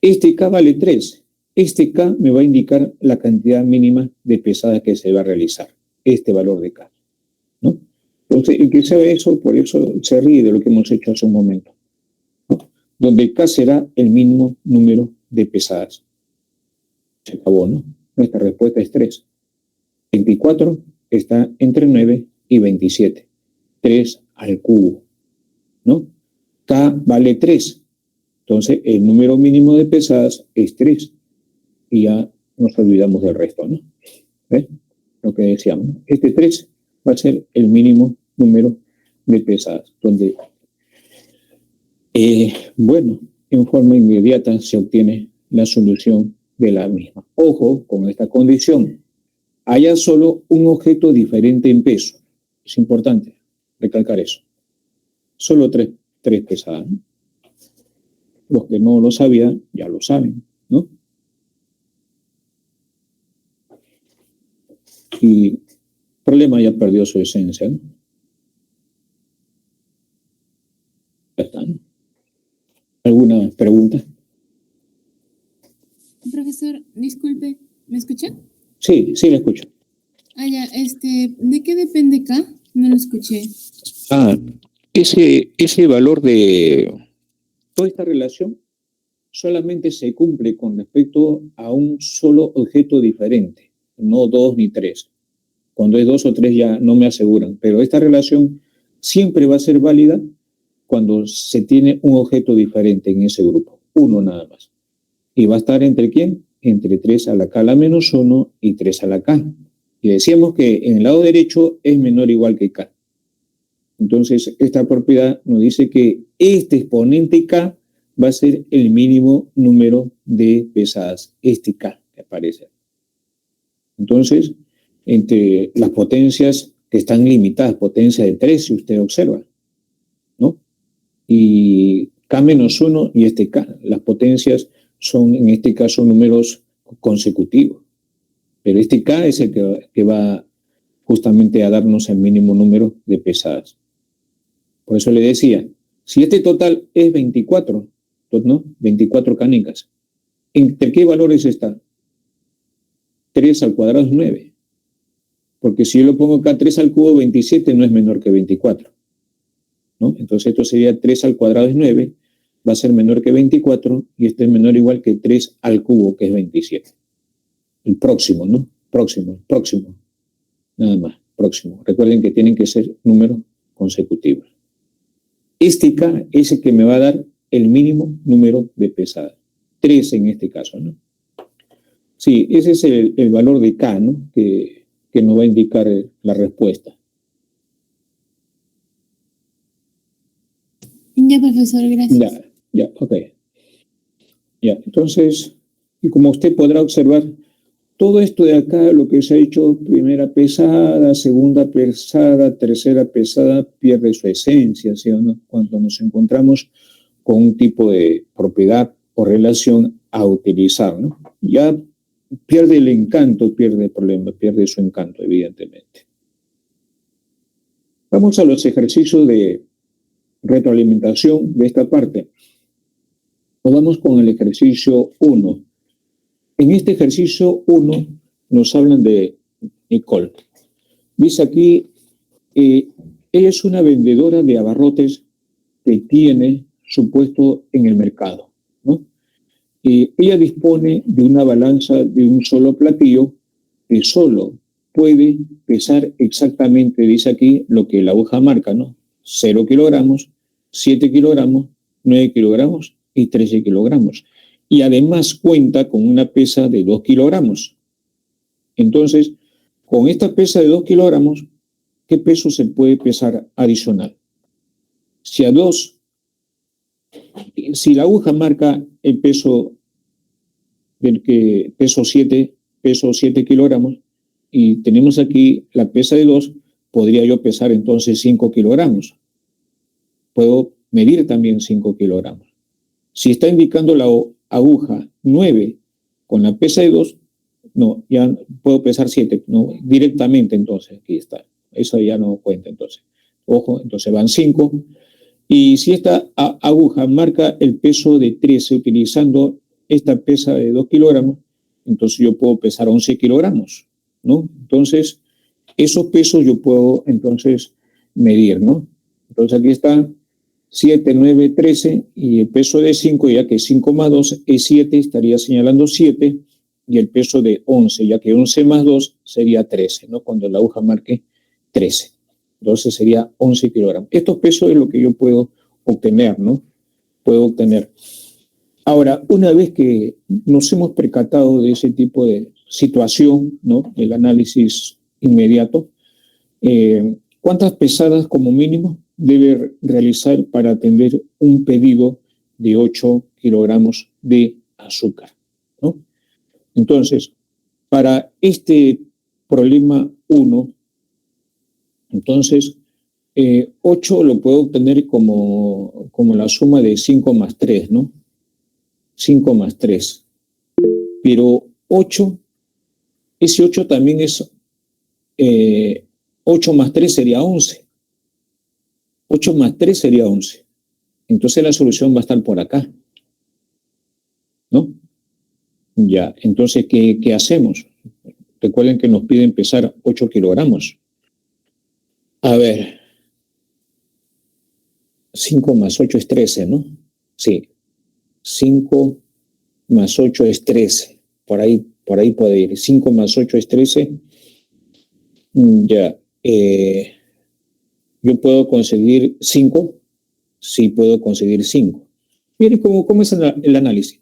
Speaker 1: Este K vale 3. Este K me va a indicar la cantidad mínima de pesadas que se va a realizar, este valor de K, ¿no? Entonces, el que sabe eso, por eso se ríe de lo que hemos hecho hace un momento, ¿no? Donde K será el mínimo número de pesadas. Se acabó, ¿no? Nuestra respuesta es 3. 24 está entre 9 y 27. 3 al cubo, ¿no? K vale 3. Entonces, el número mínimo de pesadas es 3. Y ya nos olvidamos del resto, ¿no? ¿Ves? Lo que decíamos, ¿no? Este 3 va a ser el mínimo número de pesadas, donde, bueno, en forma inmediata se obtiene la solución de la misma. Ojo con esta condición. Haya solo un objeto diferente en peso. Es importante recalcar eso. Solo 3 pesadas, ¿no? Los que no lo sabían, ya lo saben, ¿no? Y el problema ya perdió su esencia, ¿no? Ya está, ¿no? ¿Alguna pregunta?
Speaker 2: Profesor, disculpe, ¿me escucha?
Speaker 1: Sí, sí, la escucho.
Speaker 2: Ya, ¿de qué depende K? No lo escuché.
Speaker 1: Ese valor de toda esta relación solamente se cumple con respecto a un solo objeto diferente, no dos ni tres. Cuando es dos o tres ya no me aseguran, pero esta relación siempre va a ser válida cuando se tiene un objeto diferente en ese grupo, uno nada más. ¿Y va a estar entre quién? Entre 3 a la K a la menos 1 y 3 a la K. Y decíamos que en el lado derecho es menor o igual que K. Entonces, esta propiedad nos dice que este exponente K va a ser el mínimo número de pesadas, este K que aparece. Entonces, entre las potencias que están limitadas, potencia de 3, si usted observa, ¿no? Y K menos 1 y este K, las potencias son en este caso números consecutivos, pero este K es el que va justamente a darnos el mínimo número de pesadas. Por eso le decía, si este total es 24, ¿no? 24 canicas, ¿entre qué valores está? 3 al cuadrado es 9, porque si yo lo pongo acá 3 al cubo, 27 no es menor que 24, ¿no? Entonces esto sería 3 al cuadrado es 9, va a ser menor que 24 y este es menor o igual que 3 al cubo, que es 27. El próximo, ¿no? Próximo, nada más, próximo. Recuerden que tienen que ser números consecutivos. Este K es el que me va a dar el mínimo número de pesadas. 3 en este caso, ¿no? Sí, ese es el valor de K, ¿no? Que nos va a indicar la respuesta.
Speaker 2: Ya, profesor, gracias.
Speaker 1: Ya, ok. Ya, entonces, y como usted podrá observar, todo esto de acá, lo que se ha hecho, primera pesada, segunda pesada, tercera pesada, pierde su esencia, ¿sí o no? Cuando nos encontramos con un tipo de propiedad o relación a utilizar, ¿no? Ya pierde el encanto, pierde el problema, pierde su encanto, evidentemente. Vamos a los ejercicios de retroalimentación de esta parte. Nos vamos con el ejercicio 1. En este ejercicio 1 nos hablan de Nicole. Dice aquí, ella es una vendedora de abarrotes que tiene su puesto en el mercado, ¿no? Ella dispone de una balanza de un solo platillo que solo puede pesar exactamente, dice aquí, lo que la hoja marca, ¿no? 0 kilogramos, 7 kilogramos, 9 kilogramos y 13 kilogramos. Y además cuenta con una pesa de 2 kilogramos. Entonces, con esta pesa de 2 kilogramos, ¿qué peso se puede pesar adicional? Si la aguja marca el peso del que peso 7 kilogramos y tenemos aquí la pesa de 2, podría yo pesar entonces 5 kilogramos. Puedo medir también 5 kilogramos. Si está indicando la aguja 9 con la pesa de 2, no, ya puedo pesar 7, no, directamente entonces, aquí está. Eso ya no cuenta entonces. Ojo, entonces van 5. Y si esta aguja marca el peso de 13 utilizando esta pesa de 2 kilogramos, entonces yo puedo pesar 11 kilogramos, ¿no? Entonces, esos pesos yo puedo entonces medir, ¿no? Entonces aquí está 7, 9, 13 y el peso de 5, ya que 5 más 2 es 7, estaría señalando 7 y el peso de 11, ya que 11 más 2 sería 13, ¿no? Cuando la aguja marque 13. Entonces sería 11 kilogramos. Estos pesos es lo que yo puedo obtener, ¿no? Puedo obtener. Ahora, una vez que nos hemos percatado de ese tipo de situación, ¿no? El análisis inmediato, ¿cuántas pesadas como mínimo debe realizar para atender un pedido de 8 kilogramos de azúcar, ¿no? Entonces, para este problema 1, entonces, 8 lo puedo obtener como la suma de 5 más 3, ¿no? 5 más 3. Pero 8, ese 8 también es, 8 más 3 sería 11. 8 más 3 sería 11. Entonces la solución va a estar por acá, ¿no? Ya, entonces, ¿qué hacemos? Recuerden que nos piden pesar 8 kilogramos. A ver, 5 más 8 es 13, ¿no? Sí, 5 más 8 es 13. Por ahí puede ir. 5 más 8 es 13. Ya, yo puedo conseguir 5. Sí, puedo conseguir 5. Miren cómo es el análisis.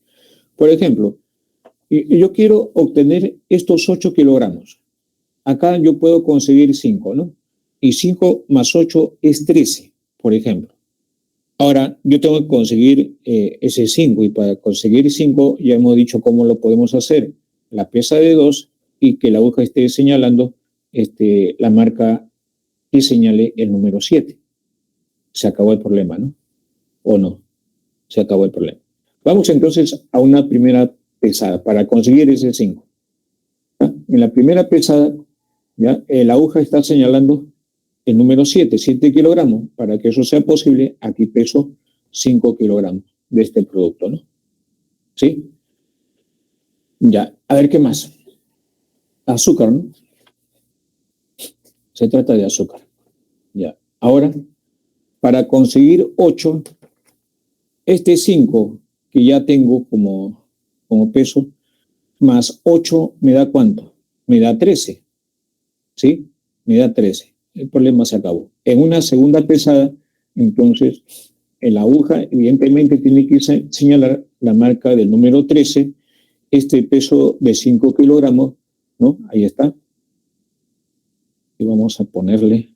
Speaker 1: Por ejemplo, yo quiero obtener estos 8 kilogramos. Acá yo puedo conseguir 5, ¿no? Y 5 más 8 es 13, por ejemplo. Ahora, yo tengo que conseguir ese 5, y para conseguir 5 ya hemos dicho cómo lo podemos hacer. La pesa de 2 y que la aguja esté señalando la marca que señale el número 7. Se acabó el problema, ¿no? ¿O no? Se acabó el problema. Vamos entonces a una primera pesada para conseguir ese 5. ¿Ya? En la primera pesada, ¿ya? La aguja está señalando el número 7 kilogramos. Para que eso sea posible, aquí peso 5 kilogramos de este producto, ¿no? ¿Sí? Ya, a ver qué más. Azúcar, ¿no? Se trata de azúcar. Ya, ahora, para conseguir 8, este 5 que ya tengo como peso, más 8 me da ¿cuánto? Me da 13, ¿sí? Me da 13. El problema se acabó. En una segunda pesada, entonces, la aguja evidentemente tiene que señalar la marca del número 13, este peso de 5 kilogramos, ¿no? Ahí está. Y vamos a ponerle.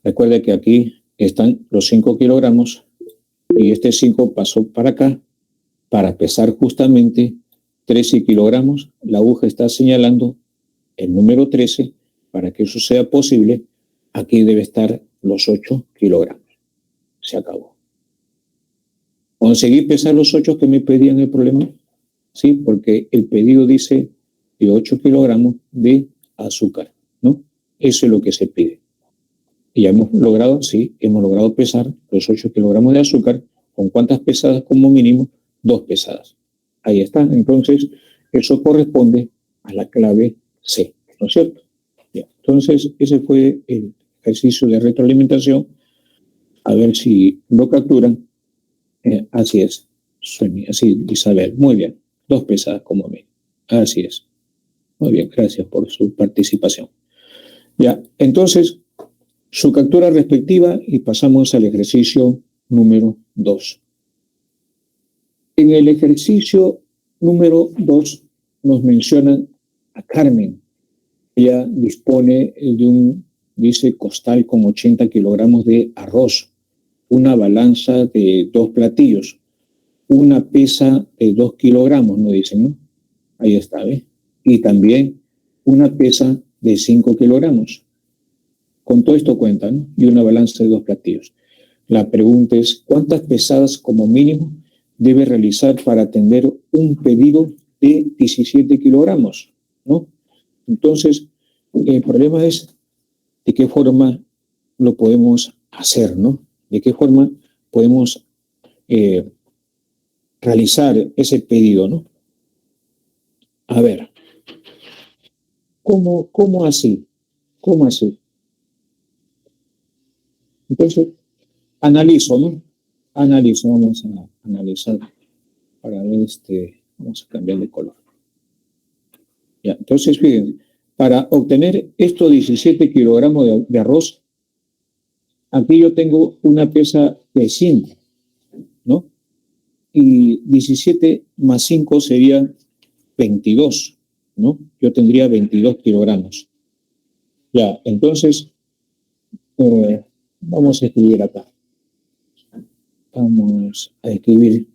Speaker 1: Recuerde que aquí están los 5 kilogramos y este 5 pasó para acá para pesar justamente 13 kilogramos. La aguja está señalando el número 13. Para que eso sea posible, aquí debe estar los 8 kilogramos. Se acabó. ¿Conseguí pesar los 8 que me pedían el problema? Sí, porque el pedido dice de 8 kilogramos de azúcar, ¿no? Eso es lo que se pide. Y ya hemos logrado, sí, hemos logrado pesar los 8 kilogramos de azúcar. ¿Con cuántas pesadas como mínimo? 2 pesadas. Ahí está. Entonces, eso corresponde a la clave C, ¿no es cierto? Ya. Entonces, ese fue el ejercicio de retroalimentación. A ver si lo capturan. Así es. Así, Isabel. Muy bien. 2 pesadas como mínimo. Así es. Muy bien. Gracias por su participación. Ya. Entonces, su captura respectiva y pasamos al ejercicio número 2. En el ejercicio número 2 nos mencionan a Carmen. Ella dispone de dice, costal con 80 kilogramos de arroz, una balanza de 2 platillos, una pesa de 2 kilogramos, nos dicen, ¿no? Ahí está, ¿ves? Y también una pesa de 5 kilogramos. Con todo esto cuenta, ¿no? Y una balanza de 2 platillos. La pregunta es, ¿cuántas pesadas como mínimo debe realizar para atender un pedido de 17 kilogramos? ¿No? Entonces, el problema es de qué forma lo podemos hacer, ¿no? De qué forma podemos realizar ese pedido, ¿no? A ver, ¿cómo así? ¿Cómo así? Entonces, analizo, ¿no? Vamos a analizar para ver vamos a cambiar de color. Ya, entonces, fíjense, para obtener estos 17 kilogramos de arroz, aquí yo tengo una pesa de 5, ¿no? Y 17 más 5 sería 22, ¿no? Yo tendría 22 kilogramos. Ya, entonces, vamos a escribir acá. Vamos a escribir.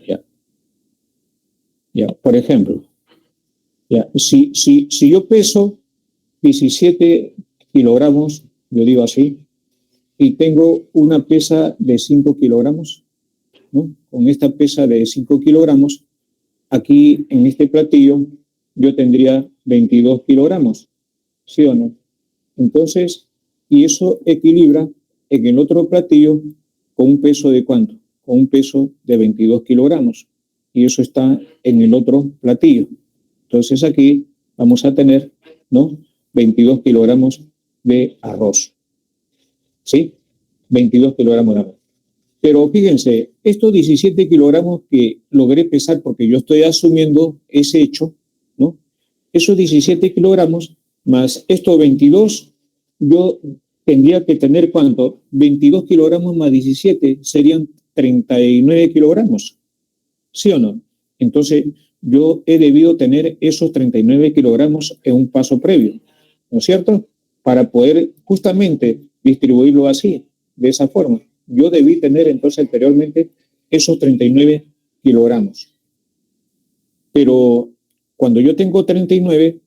Speaker 1: Ya. Ya, por ejemplo, Ya, si yo peso 17 kilogramos, yo digo así, y tengo una pesa de 5 kilogramos, ¿no? Con esta pesa de 5 kilogramos, aquí en este platillo yo tendría 22 kilogramos, ¿sí o no? Entonces, y eso equilibra en el otro platillo con un peso de ¿cuánto? Con un peso de 22 kilogramos. Y eso está en el otro platillo. Entonces aquí vamos a tener, ¿no? 22 kilogramos de arroz. ¿Sí? 22 kilogramos de arroz. Pero fíjense, estos 17 kilogramos que logré pesar porque yo estoy asumiendo ese hecho, ¿no? Esos 17 kilogramos más estos 22, yo tendría que tener ¿cuánto? 22 kilogramos más 17 serían 39 kilogramos, ¿sí o no? Entonces, yo he debido tener esos 39 kilogramos en un paso previo, ¿no es cierto? Para poder justamente distribuirlo así, de esa forma. Yo debí tener entonces anteriormente esos 39 kilogramos. Pero cuando yo tengo 39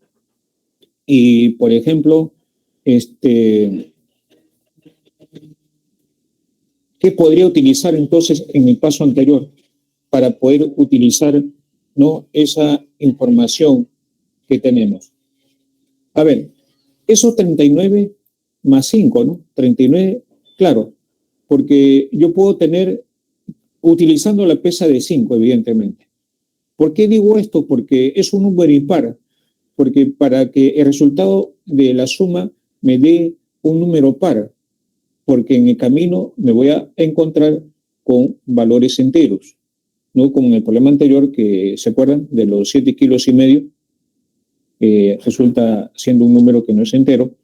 Speaker 1: y, por ejemplo, ¿qué podría utilizar entonces en el paso anterior para poder utilizar, ¿no?, esa información que tenemos? A ver, esos 39 más 5, ¿no? 39, claro, porque yo puedo tener, utilizando la pesa de 5, evidentemente. ¿Por qué digo esto? Porque es un número impar, porque para que el resultado de la suma me dé un número par, porque en el camino me voy a encontrar con valores enteros, no como en el problema anterior, que se acuerdan de los 7 kilos y medio, resulta siendo un número que no es entero.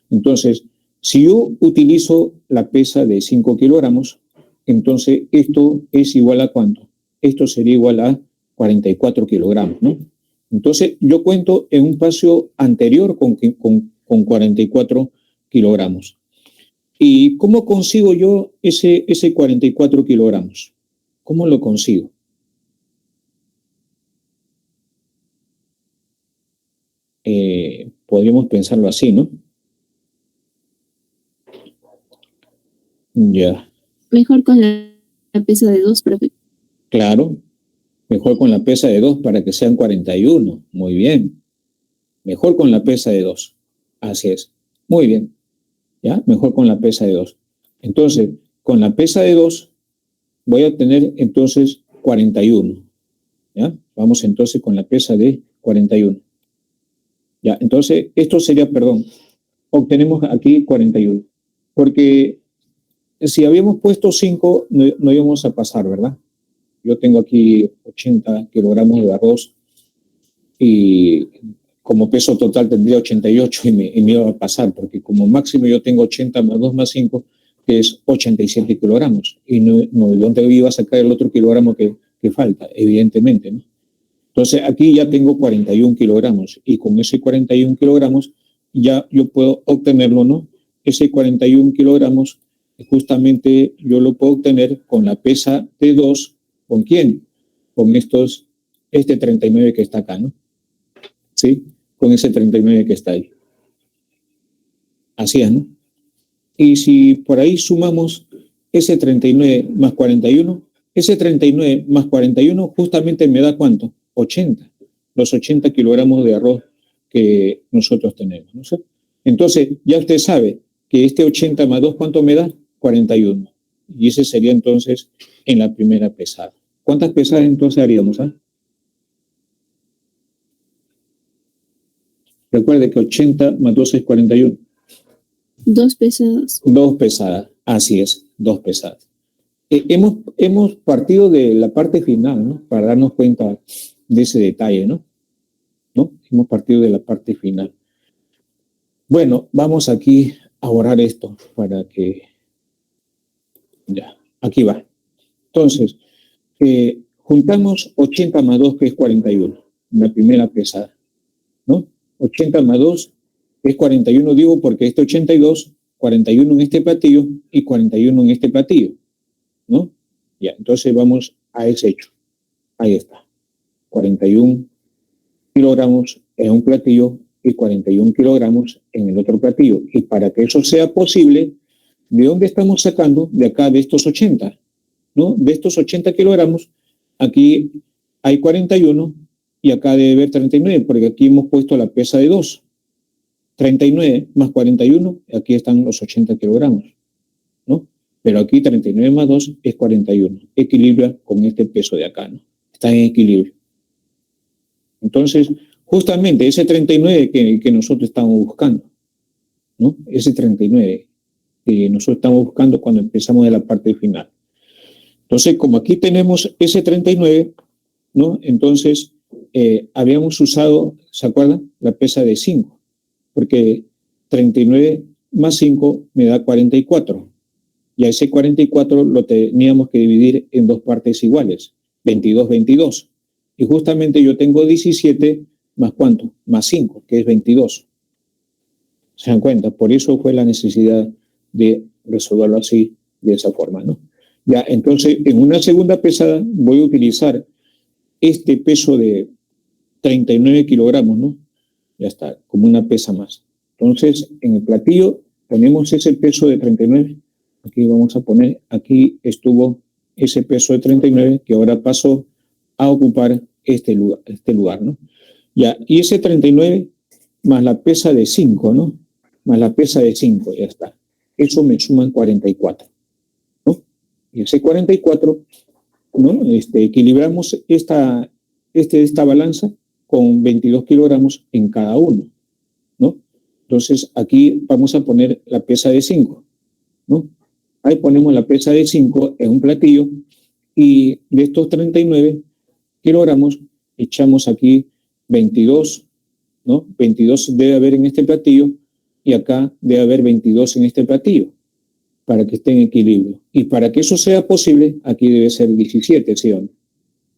Speaker 1: Entonces, si yo utilizo la pesa de 5 kilogramos, entonces esto es igual a ¿cuánto? Esto sería igual a 44 kilogramos, ¿no? Entonces, yo cuento en un paso anterior con 44 kilogramos. ¿Y cómo consigo yo ese 44 kilogramos? ¿Cómo lo consigo? Podríamos pensarlo así, ¿no? Ya.
Speaker 2: Mejor con la pesa de 2, profe.
Speaker 1: Claro, mejor con la pesa de 2 para que sean 41. Muy bien. Mejor con la pesa de 2. Así es. Muy bien. ¿Ya? Mejor con la pesa de 2. Entonces, con la pesa de 2 voy a obtener entonces 41. ¿Ya? Vamos entonces con la pesa de 41. ¿Ya? Entonces, esto sería, perdón, obtenemos aquí 41. Porque si habíamos puesto 5, no íbamos a pasar, ¿verdad? Yo tengo aquí 80 kilogramos de arroz y como peso total tendría 88 y me iba a pasar, porque como máximo yo tengo 80 más 2 más 5, que es 87 kilogramos. Y no ¿dónde iba a sacar el otro kilogramo que falta? Evidentemente, ¿no? Entonces aquí ya tengo 41 kilogramos y con ese 41 kilogramos ya yo puedo obtenerlo, ¿no? Ese 41 kilogramos justamente yo lo puedo obtener con la pesa de 2. ¿Con quién? Con este 39 que está acá, ¿no? ¿Sí? Con ese 39 que está ahí. Así es, ¿no? Y si por ahí sumamos ese 39 más 41, ese 39 más 41 justamente me da ¿cuánto? 80. Los 80 kilogramos de arroz que nosotros tenemos, ¿no sé? Entonces, ya usted sabe que este 80 más 2, ¿cuánto me da? 41. Y ese sería entonces en la primera pesada. ¿Cuántas pesadas entonces haríamos? Recuerde que 80 más 2 es 41.
Speaker 2: 2 pesadas.
Speaker 1: 2 pesadas, así es, 2 pesadas. Hemos partido de la parte final, ¿no? Para darnos cuenta de ese detalle, ¿no? Hemos partido de la parte final. Bueno, vamos aquí a borrar esto para que... Ya, aquí va. Entonces, juntamos 80 más 2, que es 41, en la primera pesada, ¿no? 80 más 2 es 41, digo, porque este 82, 41 en este platillo y 41 en este platillo, ¿no? Ya, entonces vamos a ese hecho. Ahí está. 41 kilogramos en un platillo y 41 kilogramos en el otro platillo. Y para que eso sea posible, ¿de dónde estamos sacando? De acá, de estos 80, ¿no? De estos 80 kilogramos, aquí hay 41 y acá debe haber 39, porque aquí hemos puesto la pesa de 2. 39 más 41, aquí están los 80 kilogramos, ¿no? Pero aquí 39 más 2 es 41. Equilibra con este peso de acá, ¿no? Está en equilibrio. Entonces, justamente ese 39 que nosotros estamos buscando, ¿no? Ese 39 que nosotros estamos buscando cuando empezamos de la parte final. Entonces, como aquí tenemos ese 39, ¿no? Entonces, habíamos usado, ¿se acuerdan? La pesa de 5, porque 39 más 5 me da 44. Y a ese 44 lo teníamos que dividir en dos partes iguales, 22, 22. Y justamente yo tengo 17 más ¿cuánto? Más 5, que es 22. ¿Se dan cuenta? Por eso fue la necesidad de resolverlo así, de esa forma, ¿no? Ya, entonces, en una segunda pesada voy a utilizar este peso de 39 kilogramos, ¿no? Ya está, como una pesa más. Entonces, en el platillo ponemos ese peso de 39. Aquí vamos a poner, aquí estuvo ese peso de 39 que ahora pasó a ocupar este lugar, ¿no? Ya, y ese 39 más la pesa de 5, ¿no? Más la pesa de 5, ya está. Eso me suman 44, ¿no? Y ese 44, ¿no? Equilibramos esta balanza con 22 kilogramos en cada uno, ¿no? Entonces, aquí vamos a poner la pesa de 5, ¿no? Ahí ponemos la pesa de 5 en un platillo y de estos 39 kilogramos echamos aquí 22, ¿no? 22 debe haber en este platillo y acá debe haber 22 en este platillo para que esté en equilibrio. Y para que eso sea posible, aquí debe ser 17, ¿sí o no?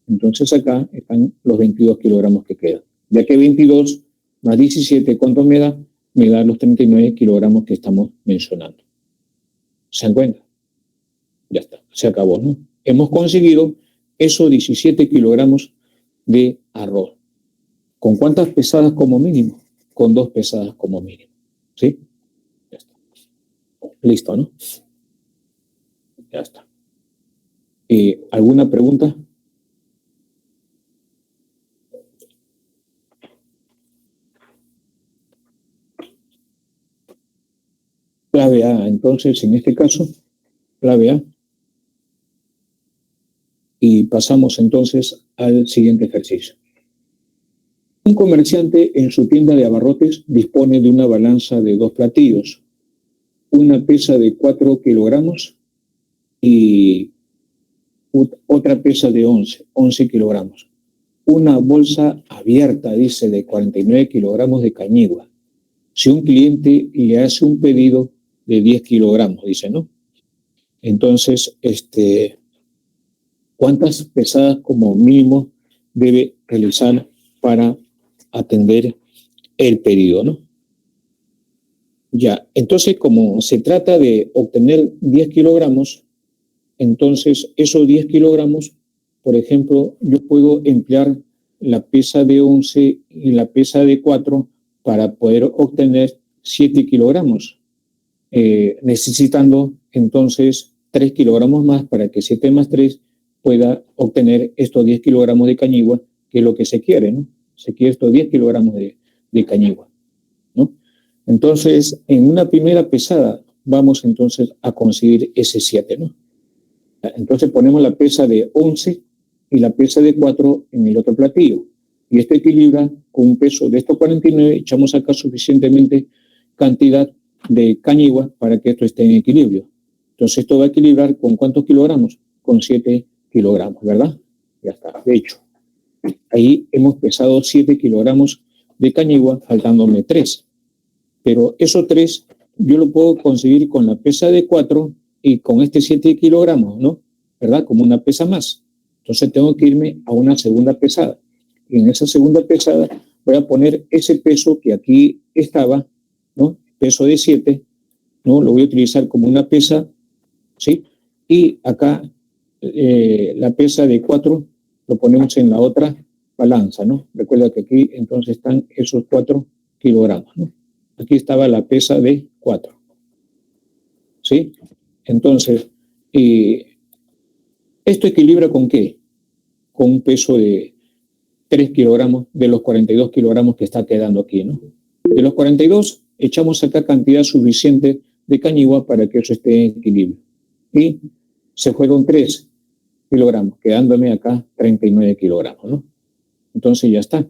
Speaker 1: Entonces acá están los 22 kilogramos que quedan. Ya que 22 más 17, ¿cuánto me da? Me da los 39 kilogramos que estamos mencionando. ¿Se dan cuenta? Ya está, se acabó, ¿no? Hemos conseguido esos 17 kilogramos de arroz. ¿Con cuántas pesadas como mínimo? Con 2 pesadas como mínimo. ¿Sí? Ya está. Listo, ¿no? Ya está. ¿Alguna pregunta? Clave A, entonces, en este caso, clave A. Y pasamos entonces al siguiente ejercicio. Un comerciante en su tienda de abarrotes dispone de una balanza de 2 platillos, una pesa de 4 kilogramos y otra pesa de 11 kilogramos. Una bolsa abierta, dice, de 49 kilogramos de cañigua. Si un cliente le hace un pedido de 10 kilogramos, dice, ¿no? Entonces, ¿cuántas pesadas como mínimo debe realizar para atender el pedido, ¿no? Ya, entonces, como se trata de obtener 10 kilogramos, entonces esos 10 kilogramos, por ejemplo, yo puedo emplear la pesa de 11 y la pesa de 4 para poder obtener 7 kilogramos, necesitando entonces 3 kilogramos más para que 7 más 3 pueda obtener estos 10 kilogramos de cañigua, que es lo que se quiere, ¿no? Se quiere estos 10 kilogramos de cañigua, ¿no? Entonces, en una primera pesada vamos entonces a conseguir ese 7, ¿no? Entonces ponemos la pesa de 11 y la pesa de 4 en el otro platillo. Y esto equilibra con un peso de estos 49, echamos acá suficientemente cantidad de cañigua para que esto esté en equilibrio. Entonces esto va a equilibrar con ¿cuántos kilogramos? Con 7 kilogramos, ¿verdad? Ya está, de hecho. Ahí hemos pesado 7 kilogramos de cañigua, faltándome 3. Pero esos 3 yo lo puedo conseguir con la pesa de 4 y con este 7 kilogramos, ¿no? ¿Verdad? Como una pesa más. Entonces tengo que irme a una segunda pesada. Y en esa segunda pesada voy a poner ese peso que aquí estaba, ¿no? Peso de 7, ¿no? Lo voy a utilizar como una pesa, ¿sí? Y acá la pesa de 4 lo ponemos en la otra balanza, ¿no? Recuerda que aquí entonces están esos 4 kilogramos, ¿no? Aquí estaba la pesa de 4, ¿sí? Entonces, ¿esto equilibra con qué? Con un peso de 3 kilogramos de los 42 kilogramos que está quedando aquí, ¿no? De los 42, echamos acá cantidad suficiente de cañigua para que eso esté en equilibrio. Y se fueron 3 kilogramos, quedándome acá 39 kilogramos, ¿no? Entonces ya está.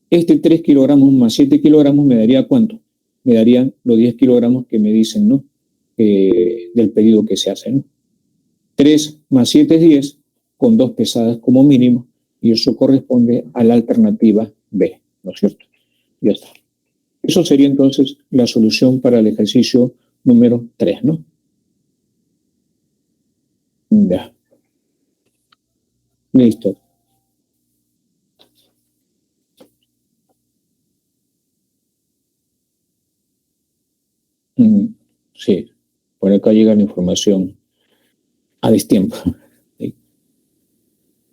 Speaker 1: Este 3 kilogramos más 7 kilogramos me daría ¿cuánto? Me darían los 10 kilogramos que me dicen, ¿no? Del pedido que se hace, ¿no? 3 más 7 es 10, con 2 pesadas como mínimo, y eso corresponde a la alternativa B, ¿no es cierto? Ya está. Eso sería entonces la solución para el ejercicio número 3, ¿no? Ya. Listo. Sí, por acá llega la información a destiempo. ¿Sí?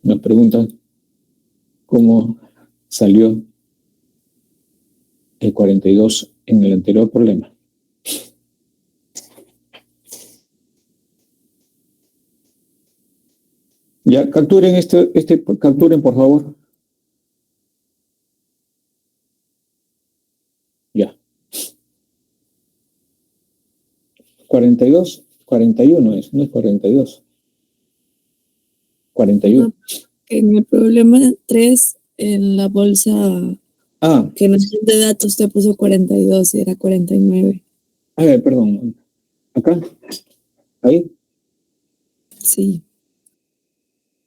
Speaker 1: Nos preguntan cómo salió el 42 en el anterior problema. Ya, capturen capturen por favor. Ya. 42, 41 es, no es 42. 41.
Speaker 3: No, en el problema 3, en la bolsa que nos dio de datos te puso 42 y era 49.
Speaker 1: A ver, perdón. ¿Acá? ¿Ahí?
Speaker 3: Sí.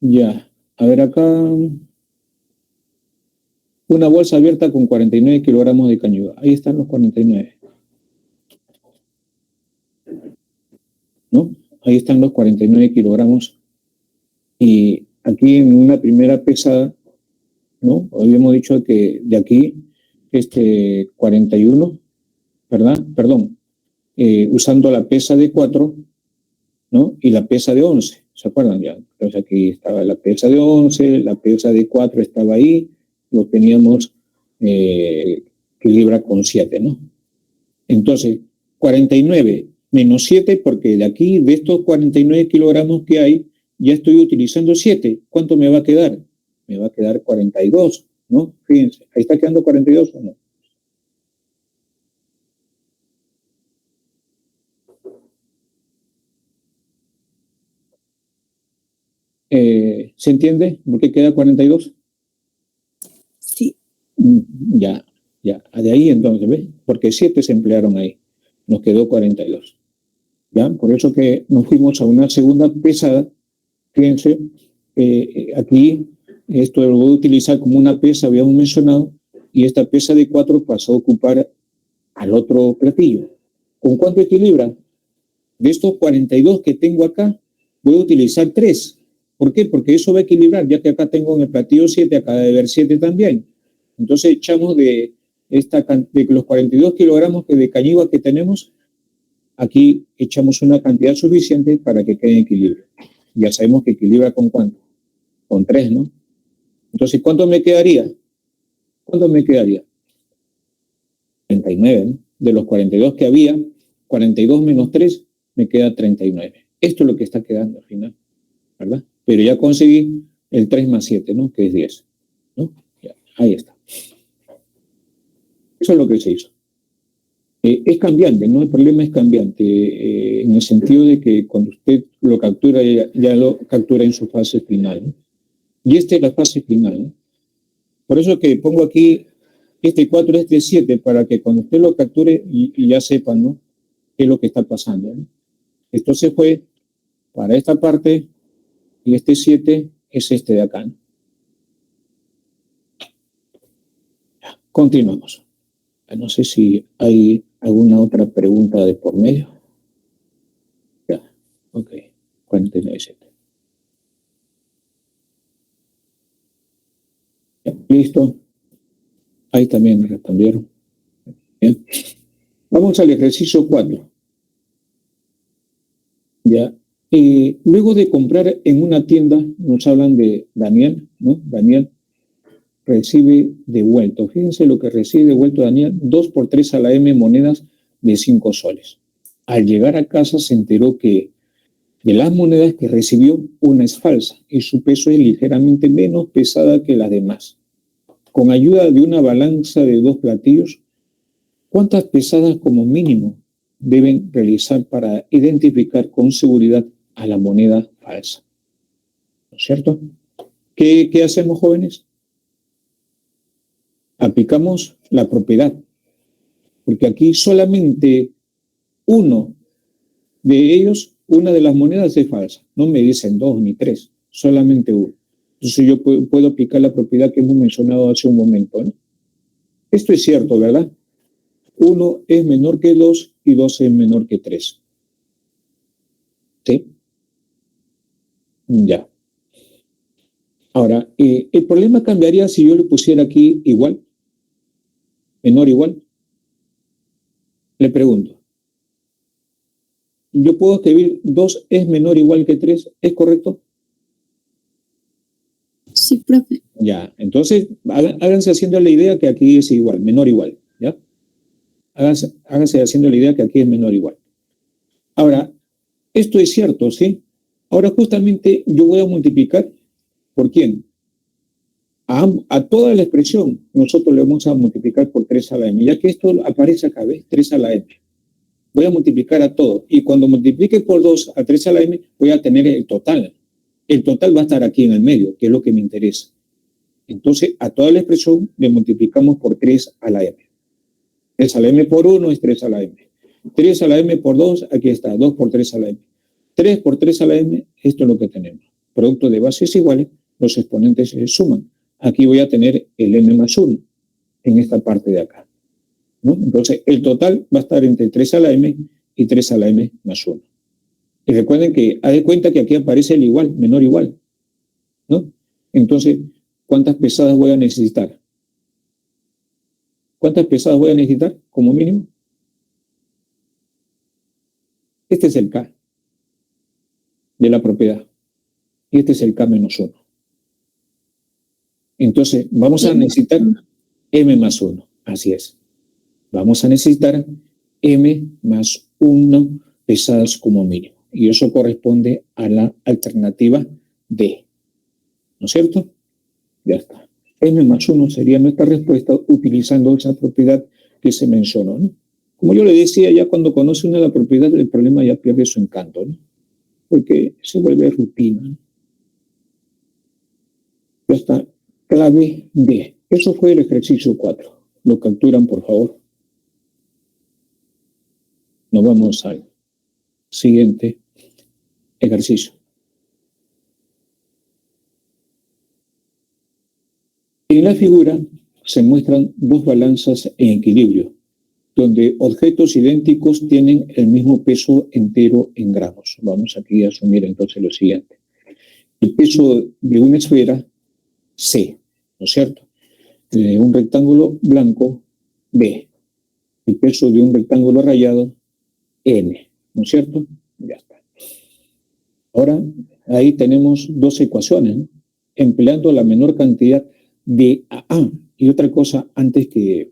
Speaker 1: Ya. A ver, acá. Una bolsa abierta con 49 kilogramos de cañuga. Ahí están los 49. ¿No? Ahí están los 49 kilogramos. Y aquí en una primera pesada, ¿no? Habíamos dicho que de aquí, 41, ¿verdad? Perdón. Usando la pesa de 4, ¿no? Y la pesa de 11, ¿se acuerdan ya? Entonces aquí estaba la pesa de 11, la pesa de 4 estaba ahí, lo teníamos que libra con 7, ¿no? Entonces, 49 menos 7, porque de aquí, de estos 49 kilogramos que hay, ya estoy utilizando 7. ¿Cuánto me va a quedar? Me va a quedar 42, ¿no? Fíjense, ahí está quedando 42 o no. ¿Se entiende por qué queda 42?
Speaker 3: Sí.
Speaker 1: Ya. De ahí entonces, ¿ves? Porque 7 se emplearon ahí. Nos quedó 42. ¿Ya? Por eso que nos fuimos a una segunda pesada. Fíjense, aquí esto lo voy a utilizar como una pesa, habíamos mencionado, y esta pesa de 4 pasó a ocupar al otro platillo. ¿Con cuánto equilibra? De estos 42 que tengo acá, voy a utilizar 3. ¿Por qué? Porque eso va a equilibrar, ya que acá tengo en el platillo 7, acá debe haber 7 también. Entonces echamos de los 42 kilogramos de cañigua que tenemos, aquí echamos una cantidad suficiente para que quede en equilibrio. Ya sabemos que equilibra con cuánto, con 3, ¿no? Entonces, ¿cuánto me quedaría? 39, ¿no? De los 42 que había, 42 menos 3, me queda 39. Esto es lo que está quedando al final, ¿verdad? Pero ya conseguí el 3 más 7, ¿no? Que es 10, ¿no? Ya, ahí está. Eso es lo que se hizo. Es cambiante, ¿no? El problema es cambiante, en el sentido de que cuando usted lo captura, ya lo captura en su fase final, ¿no? Y esta es la fase final, ¿no? Por eso que pongo aquí 4, 7, para que cuando usted lo capture y ya sepan, ¿no? Qué es lo que está pasando, ¿no? Esto se fue para esta parte y 7 es de acá, ¿no? Continuamos. No sé si hay alguna otra pregunta de por medio. Ya, ok, 49.7. Ya, listo. Ahí también me respondieron. Bien. Vamos al ejercicio 4. Ya. Luego de comprar en una tienda, nos hablan de Daniel, ¿no? Daniel recibe devuelto. Fíjense lo que recibe devuelto Daniel, 2 por 3 a la M monedas de 5 soles. Al llegar a casa se enteró que de las monedas que recibió, una es falsa y su peso es ligeramente menos pesada que las demás. Con ayuda de una balanza de 2 platillos, ¿cuántas pesadas como mínimo deben realizar para identificar con seguridad a la moneda falsa? ¿No es cierto? ¿Qué hacemos, jóvenes? Aplicamos la propiedad, porque aquí solamente uno de ellos, una de las monedas es falsa. No me dicen 2 ni 3, solamente uno. Entonces yo puedo aplicar la propiedad que hemos mencionado hace un momento, ¿no? Esto es cierto, ¿verdad? 1 es menor que 2 y 2 es menor que 3. ¿Sí? Ya. Ahora, el problema cambiaría si yo le pusiera aquí igual, menor igual. Le pregunto. Yo puedo escribir 2 es menor o igual que 3, ¿es correcto?
Speaker 2: Sí, profe.
Speaker 1: Ya, entonces háganse haciendo la idea que aquí es igual, menor igual, ¿ya? Háganse haciendo la idea que aquí es menor igual. Ahora, esto es cierto, ¿sí? Ahora justamente yo voy a multiplicar, ¿por quién? A toda la expresión nosotros le vamos a multiplicar por 3 a la m, ya que esto aparece acá, ¿ves? 3 a la m. Voy a multiplicar a todo. Y cuando multiplique por 2 a 3 a la m, voy a tener el total. El total va a estar aquí en el medio, que es lo que me interesa. Entonces, a toda la expresión le multiplicamos por 3 a la m. 3 a la m por 1 es 3 a la m. 3 a la m por 2, aquí está, 2 por 3 a la m. 3 por 3 a la m, esto es lo que tenemos. Producto de bases iguales, los exponentes se suman. Aquí voy a tener el m más 1 en esta parte de acá, ¿no? Entonces, el total va a estar entre 3 a la m y 3 a la m más 1. Y recuerden que, haz de cuenta que aquí aparece el igual, menor igual, ¿no? Entonces, ¿cuántas pesadas voy a necesitar? ¿Cuántas pesadas voy a necesitar como mínimo? Este es el K de la propiedad. Y este es el K menos 1. Entonces, vamos a necesitar m más 1. Así es. Vamos a necesitar m más 1 pesadas como mínimo. Y eso corresponde a la alternativa D. ¿No es cierto? Ya está. M más 1 sería nuestra respuesta utilizando esa propiedad que se mencionó, ¿no? Como yo le decía, ya cuando conoce una la propiedad, el problema ya pierde su encanto, ¿no? Porque se vuelve rutina, ¿no? Ya está. Clave D. Eso fue el ejercicio 4. Lo capturan, por favor. Nos vamos al siguiente ejercicio. En la figura se muestran 2 balanzas en equilibrio, donde objetos idénticos tienen el mismo peso entero en gramos. Vamos aquí a asumir entonces lo siguiente. El peso de una esfera, C, ¿no es cierto? De un rectángulo blanco, B. El peso de un rectángulo rayado, N, ¿no es cierto? Ya está. Ahora, ahí tenemos 2 ecuaciones, ¿no? Empleando la menor cantidad de A. Y otra cosa antes que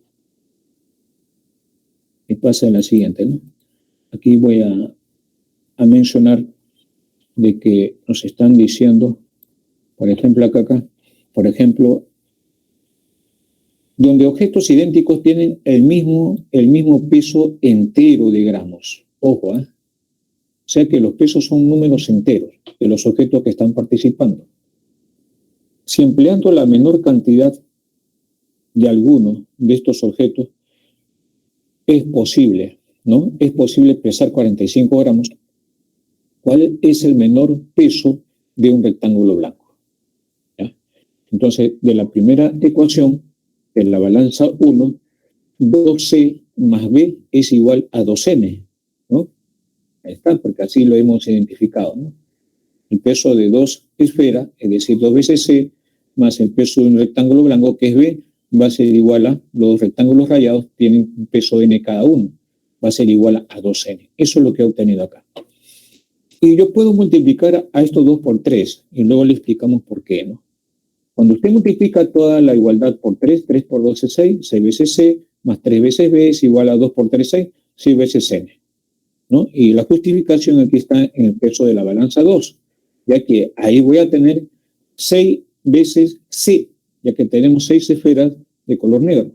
Speaker 1: pase a la siguiente, ¿no? Aquí voy a mencionar de que nos están diciendo, por ejemplo, acá, por ejemplo, donde objetos idénticos tienen el mismo peso entero de gramos. Ojo, ¿eh? O sea que los pesos son números enteros de los objetos que están participando. Si empleando la menor cantidad de alguno de estos objetos, es posible, ¿no? Es posible pesar 45 gramos. ¿Cuál es el menor peso de un rectángulo blanco? ¿Ya? Entonces, de la primera ecuación, en la balanza 1, 2C más B es igual a 2N, ¿no? Ahí está, porque así lo hemos identificado, ¿no? El peso de 2 esferas, es decir, 2 veces C, más el peso de un rectángulo blanco, que es B, va a ser igual a, los rectángulos rayados tienen un peso N cada uno, va a ser igual a 2N. Eso es lo que he obtenido acá. Y yo puedo multiplicar a estos 2 por 3, y luego le explicamos por qué, ¿no? Cuando usted multiplica toda la igualdad por 3, 3 por 2 es 6, 6 veces C, más 3 veces B es igual a 2 por 3, 6, 6 veces N, ¿no? Y la justificación aquí está en el peso de la balanza 2, ya que ahí voy a tener 6 veces C, ya que tenemos 6 esferas de color negro.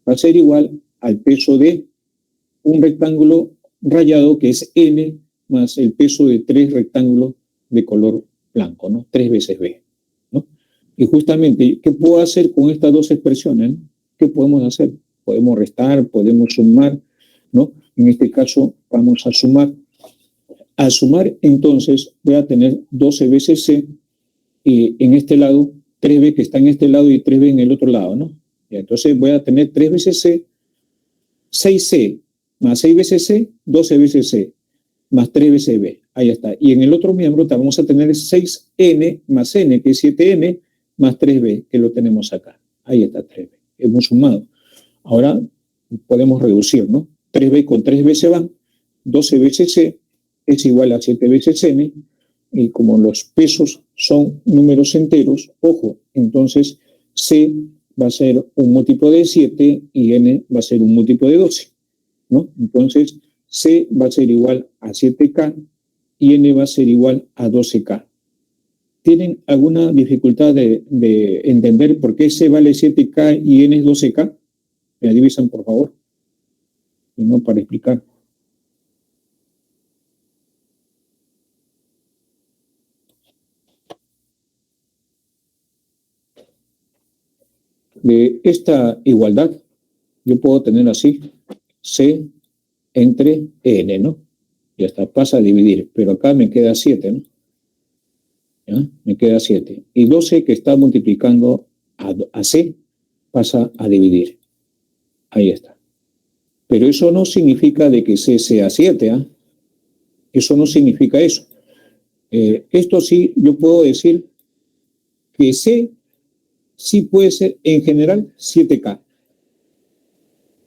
Speaker 1: Va a ser igual al peso de un rectángulo rayado, que es N, más el peso de 3 rectángulos de color blanco, ¿no? 3 veces B, ¿no? Y justamente, ¿qué puedo hacer con estas dos expresiones? ¿Qué podemos hacer? Podemos restar, podemos sumar, ¿no? En este caso, vamos a sumar. Al sumar, entonces, voy a tener 12 veces C en este lado, 3B que está en este lado y 3B en el otro lado, ¿no? Y entonces voy a tener 3 veces C, 6C, más 6 veces C, 12 veces C, más 3 veces B. Ahí está. Y en el otro miembro vamos a tener 6N más N, que es 7N, más 3B, que lo tenemos acá. Ahí está 3B. Hemos sumado. Ahora podemos reducir, ¿no? 3B con 3B se van, 12 veces C es igual a 7 veces N, y como los pesos son números enteros, ojo, entonces C va a ser un múltiplo de 7 y N va a ser un múltiplo de 12, ¿no? Entonces C va a ser igual a 7K y N va a ser igual a 12K. ¿Tienen alguna dificultad de entender por qué C vale 7K y N es 12K? Me divisan, por favor. Y no para explicar. De esta igualdad, yo puedo tener así, C entre N, ¿no? Y hasta pasa a dividir, pero acá me queda 7, ¿no? ¿Ya? Me queda 7. Y 12 que está multiplicando a C pasa a dividir. Ahí está. Pero eso no significa de que C sea 7, ¿ah? Eso no significa eso. Esto sí, yo puedo decir que C sí puede ser en general 7K.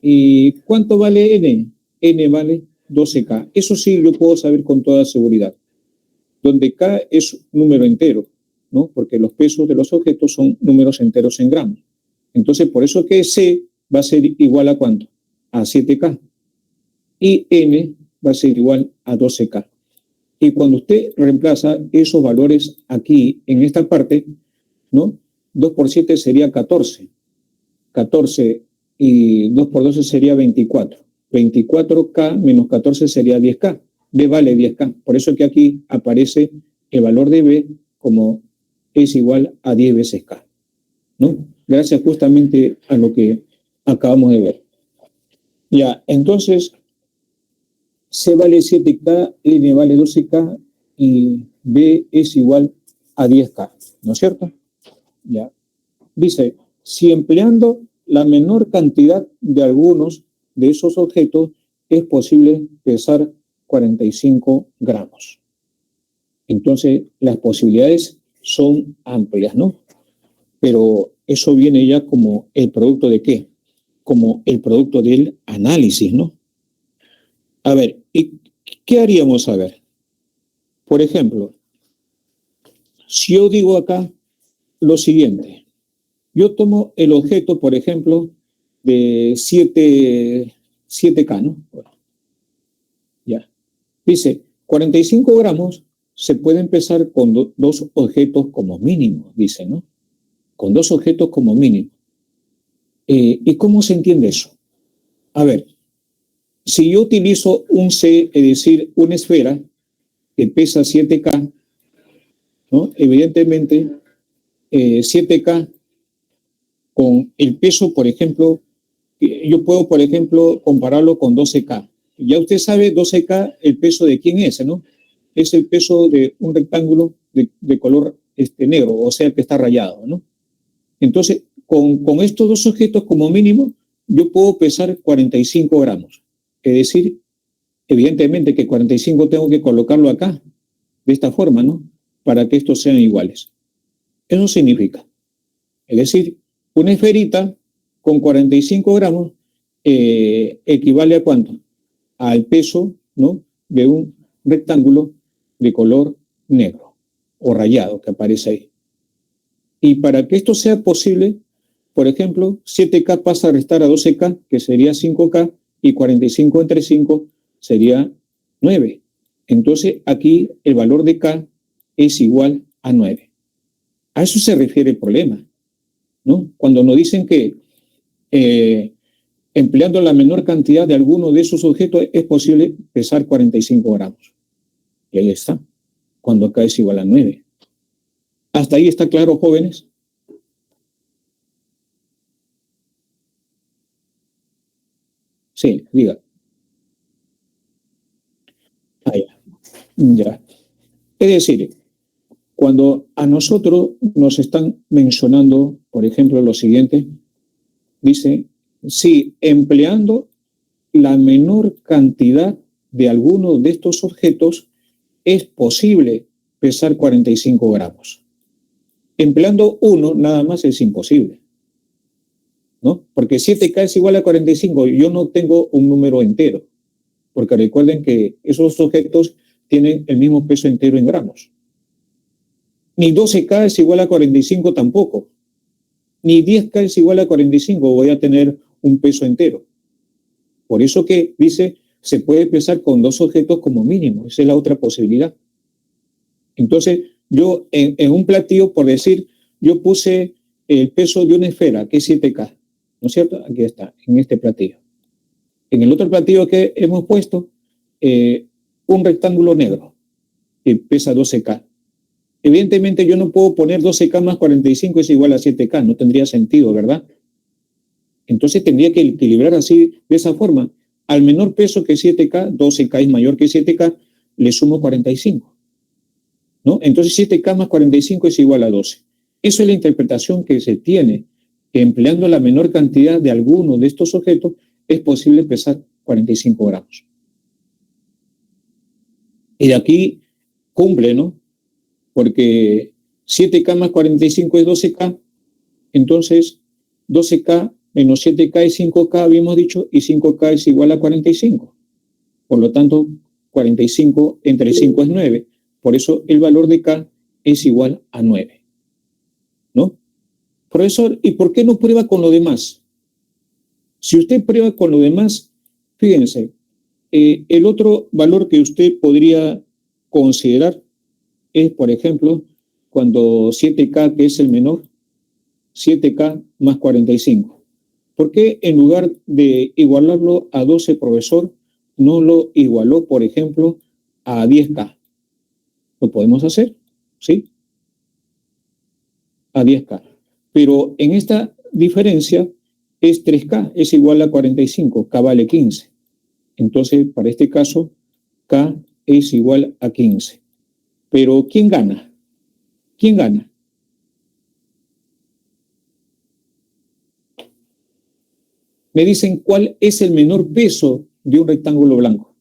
Speaker 1: ¿Y cuánto vale N? N vale 12K. Eso sí yo puedo saber con toda seguridad. Donde K es número entero, ¿no? Porque los pesos de los objetos son números enteros en gramos. Entonces, por eso que C va a ser igual a ¿cuánto? A 7K. Y N va a ser igual a 12K. Y cuando usted reemplaza esos valores aquí, en esta parte, ¿no? 2 por 7 sería 14. 14 y 2 por 12 sería 24. 24K menos 14 sería 10K. B vale 10K. Por eso que aquí aparece el valor de B como es igual a 10 veces K, ¿no? Gracias justamente a lo que acabamos de ver. Ya, entonces, C vale 7K, N vale 12K y B es igual a 10K, ¿no es cierto? Ya. Dice, si empleando la menor cantidad de algunos de esos objetos es posible pesar 45 gramos. Entonces, las posibilidades son amplias, ¿no? Pero eso viene ya como el producto de ¿qué? Como el producto del análisis, ¿no? A ver, ¿y qué haríamos? A ver, por ejemplo, si yo digo acá lo siguiente, yo tomo el objeto, por ejemplo, de 7K, ¿no? Bueno, ya. Dice, 45 gramos se pueden pesar con dos objetos como mínimo, dice, ¿no? Con dos objetos como mínimo. ¿Y cómo se entiende eso? A ver, si yo utilizo un C, es decir, una esfera que pesa 7K, ¿no? Evidentemente, 7K con el peso, por ejemplo, yo puedo, por ejemplo, compararlo con 12K. Ya usted sabe, 12K, el peso de quién es, ¿no? Es el peso de un rectángulo de color negro, o sea, que está rayado, ¿no? Entonces, con estos dos objetos como mínimo, yo puedo pesar 45 gramos. Es decir, evidentemente que 45 tengo que colocarlo acá, de esta forma, ¿no? Para que estos sean iguales. Eso significa, es decir, una esferita con 45 gramos equivale a ¿cuánto? Al peso, ¿no? De un rectángulo de color negro o rayado que aparece ahí. Y para que esto sea posible, por ejemplo, 7K pasa a restar a 12K, que sería 5K, y 45 entre 5 sería 9. Entonces, aquí el valor de K es igual a 9. A eso se refiere el problema, ¿no? Cuando nos dicen que empleando la menor cantidad de alguno de esos objetos es posible pesar 45 gramos. Y ahí está, cuando K es igual a 9. ¿Hasta ahí está claro, jóvenes? Sí, diga. Ah, ya. Es decir, cuando a nosotros nos están mencionando, por ejemplo, lo siguiente, dice, si empleando la menor cantidad de alguno de estos objetos es posible pesar 45 gramos. Empleando uno nada más es imposible, ¿no? Porque 7K es igual a 45, yo no tengo un número entero, porque recuerden que esos objetos tienen el mismo peso entero en gramos. Ni 12K es igual a 45 tampoco, ni 10K es igual a 45, voy a tener un peso entero. Por eso que dice, se puede pesar con dos objetos como mínimo, esa es la otra posibilidad. Entonces, yo en un platillo, por decir, yo puse el peso de una esfera, que es 7K, ¿no es cierto? Aquí está, en este platillo. En el otro platillo que hemos puesto, un rectángulo negro, que pesa 12K. Evidentemente yo no puedo poner 12K más 45 es igual a 7K, no tendría sentido, ¿verdad? Entonces tendría que equilibrar así, de esa forma. Al menor peso que 7K, 12K es mayor que 7K, le sumo 45. ¿No? Entonces 7K más 45 es igual a 12. Eso es la interpretación que se tiene, que empleando la menor cantidad de alguno de estos objetos es posible pesar 45 gramos. Y de aquí cumple, ¿no? Porque 7K más 45 es 12K, entonces 12K menos 7K es 5K, habíamos dicho, y 5K es igual a 45. Por lo tanto, 45 entre 5 es 9. Por eso el valor de K es igual a 9. ¿No? Profesor, ¿y por qué no prueba con lo demás? Si usted prueba con lo demás, fíjense, el otro valor que usted podría considerar es, por ejemplo, cuando 7K, que es el menor, 7K más 45. ¿Por qué en lugar de igualarlo a 12, profesor, no lo igualó, por ejemplo, a 10K? Lo podemos hacer, ¿sí? A 10K. Pero en esta diferencia es 3K, es igual a 45, K vale 15. Entonces, para este caso, K es igual a 15. Pero ¿quién gana? ¿Quién gana? Me dicen cuál es el menor peso de un rectángulo blanco.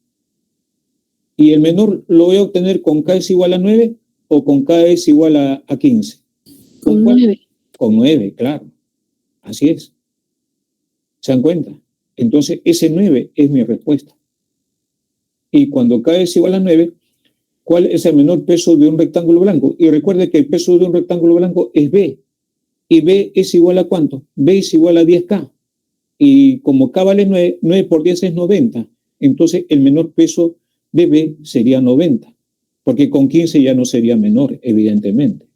Speaker 1: ¿Y el menor lo voy a obtener con K es igual a 9 o con K es igual a 15?
Speaker 3: Con 9.
Speaker 1: Con 9, claro. Así es. ¿Se dan cuenta? Entonces, ese 9 es mi respuesta. Y cuando K es igual a 9, ¿cuál es el menor peso de un rectángulo blanco? Y recuerde que el peso de un rectángulo blanco es B. ¿Y B es igual a cuánto? B es igual a 10K. Y como K vale 9, 9 por 10 es 90. Entonces, el menor peso de B sería 90. Porque con 15 ya no sería menor, evidentemente.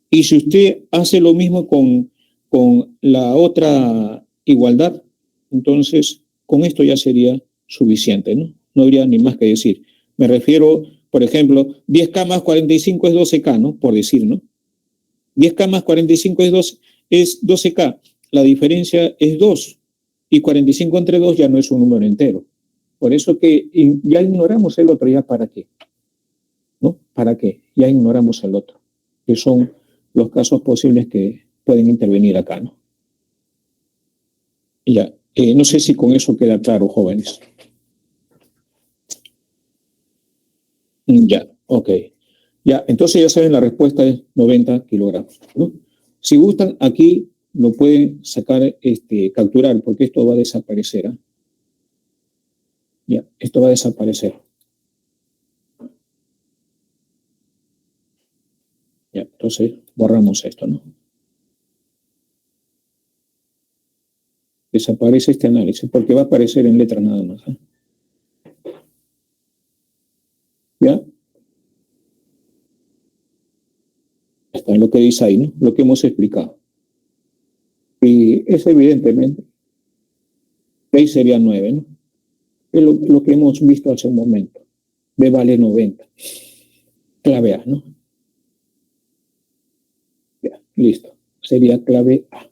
Speaker 1: Y si usted hace lo mismo con la otra igualdad, entonces con esto ya sería suficiente, ¿no? No habría ni más que decir. Me refiero, por ejemplo, 10K más 45 es 12K, ¿no? Por decir, ¿no? 10K más 45 es 12K. La diferencia es 2. Y 45 entre 2 ya no es un número entero. Por eso que ya ignoramos el otro, ¿ya para qué? ¿No? ¿Para qué? Ya ignoramos el otro, que son los casos posibles que pueden intervenir acá, ¿no? Y ya, no sé si con eso queda claro, jóvenes. Ya, ok. Ya, entonces ya saben, la respuesta es 90 kilogramos, ¿no? Si gustan, aquí lo pueden sacar, capturar, porque esto va a desaparecer, ¿eh? Ya, esto va a desaparecer. Ya, entonces... borramos esto, ¿no? Desaparece este análisis porque va a aparecer en letra nada más, ¿eh? ¿Ya? Está en lo que dice ahí, ¿no? Lo que hemos explicado. Y es evidentemente, ahí sería 9, ¿no? Es lo que hemos visto hace un momento. B vale 90. Clave A, ¿no? Ya, listo. Sería clave A.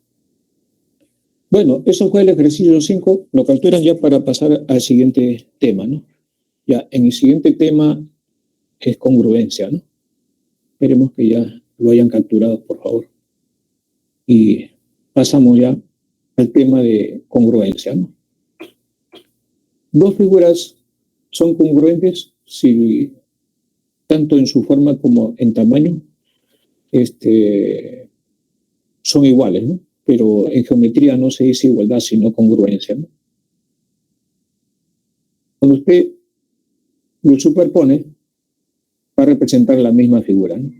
Speaker 1: Bueno, eso fue el ejercicio 5. Lo capturan ya para pasar al siguiente tema, ¿no? Ya, en el siguiente tema es congruencia, ¿no? Esperemos que ya lo hayan capturado, por favor. Y pasamos ya al tema de congruencia, ¿no? Dos figuras son congruentes si tanto en su forma como en tamaño son iguales, ¿no? Pero en geometría no se dice igualdad, sino congruencia, ¿no? Cuando usted lo superpone, va a representar la misma figura, ¿no?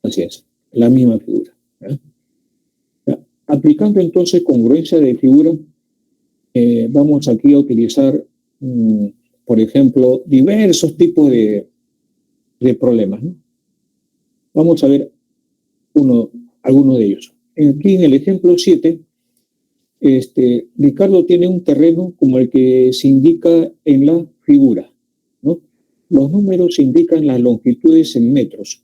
Speaker 1: Así es, la misma figura, ¿eh? Aplicando entonces congruencia de figura, vamos aquí a utilizar, por ejemplo, diversos tipos de problemas, ¿no? Vamos a ver algunos de ellos. Aquí en el ejemplo 7, Ricardo tiene un terreno como el que se indica en la figura, ¿no? Los números indican las longitudes en metros.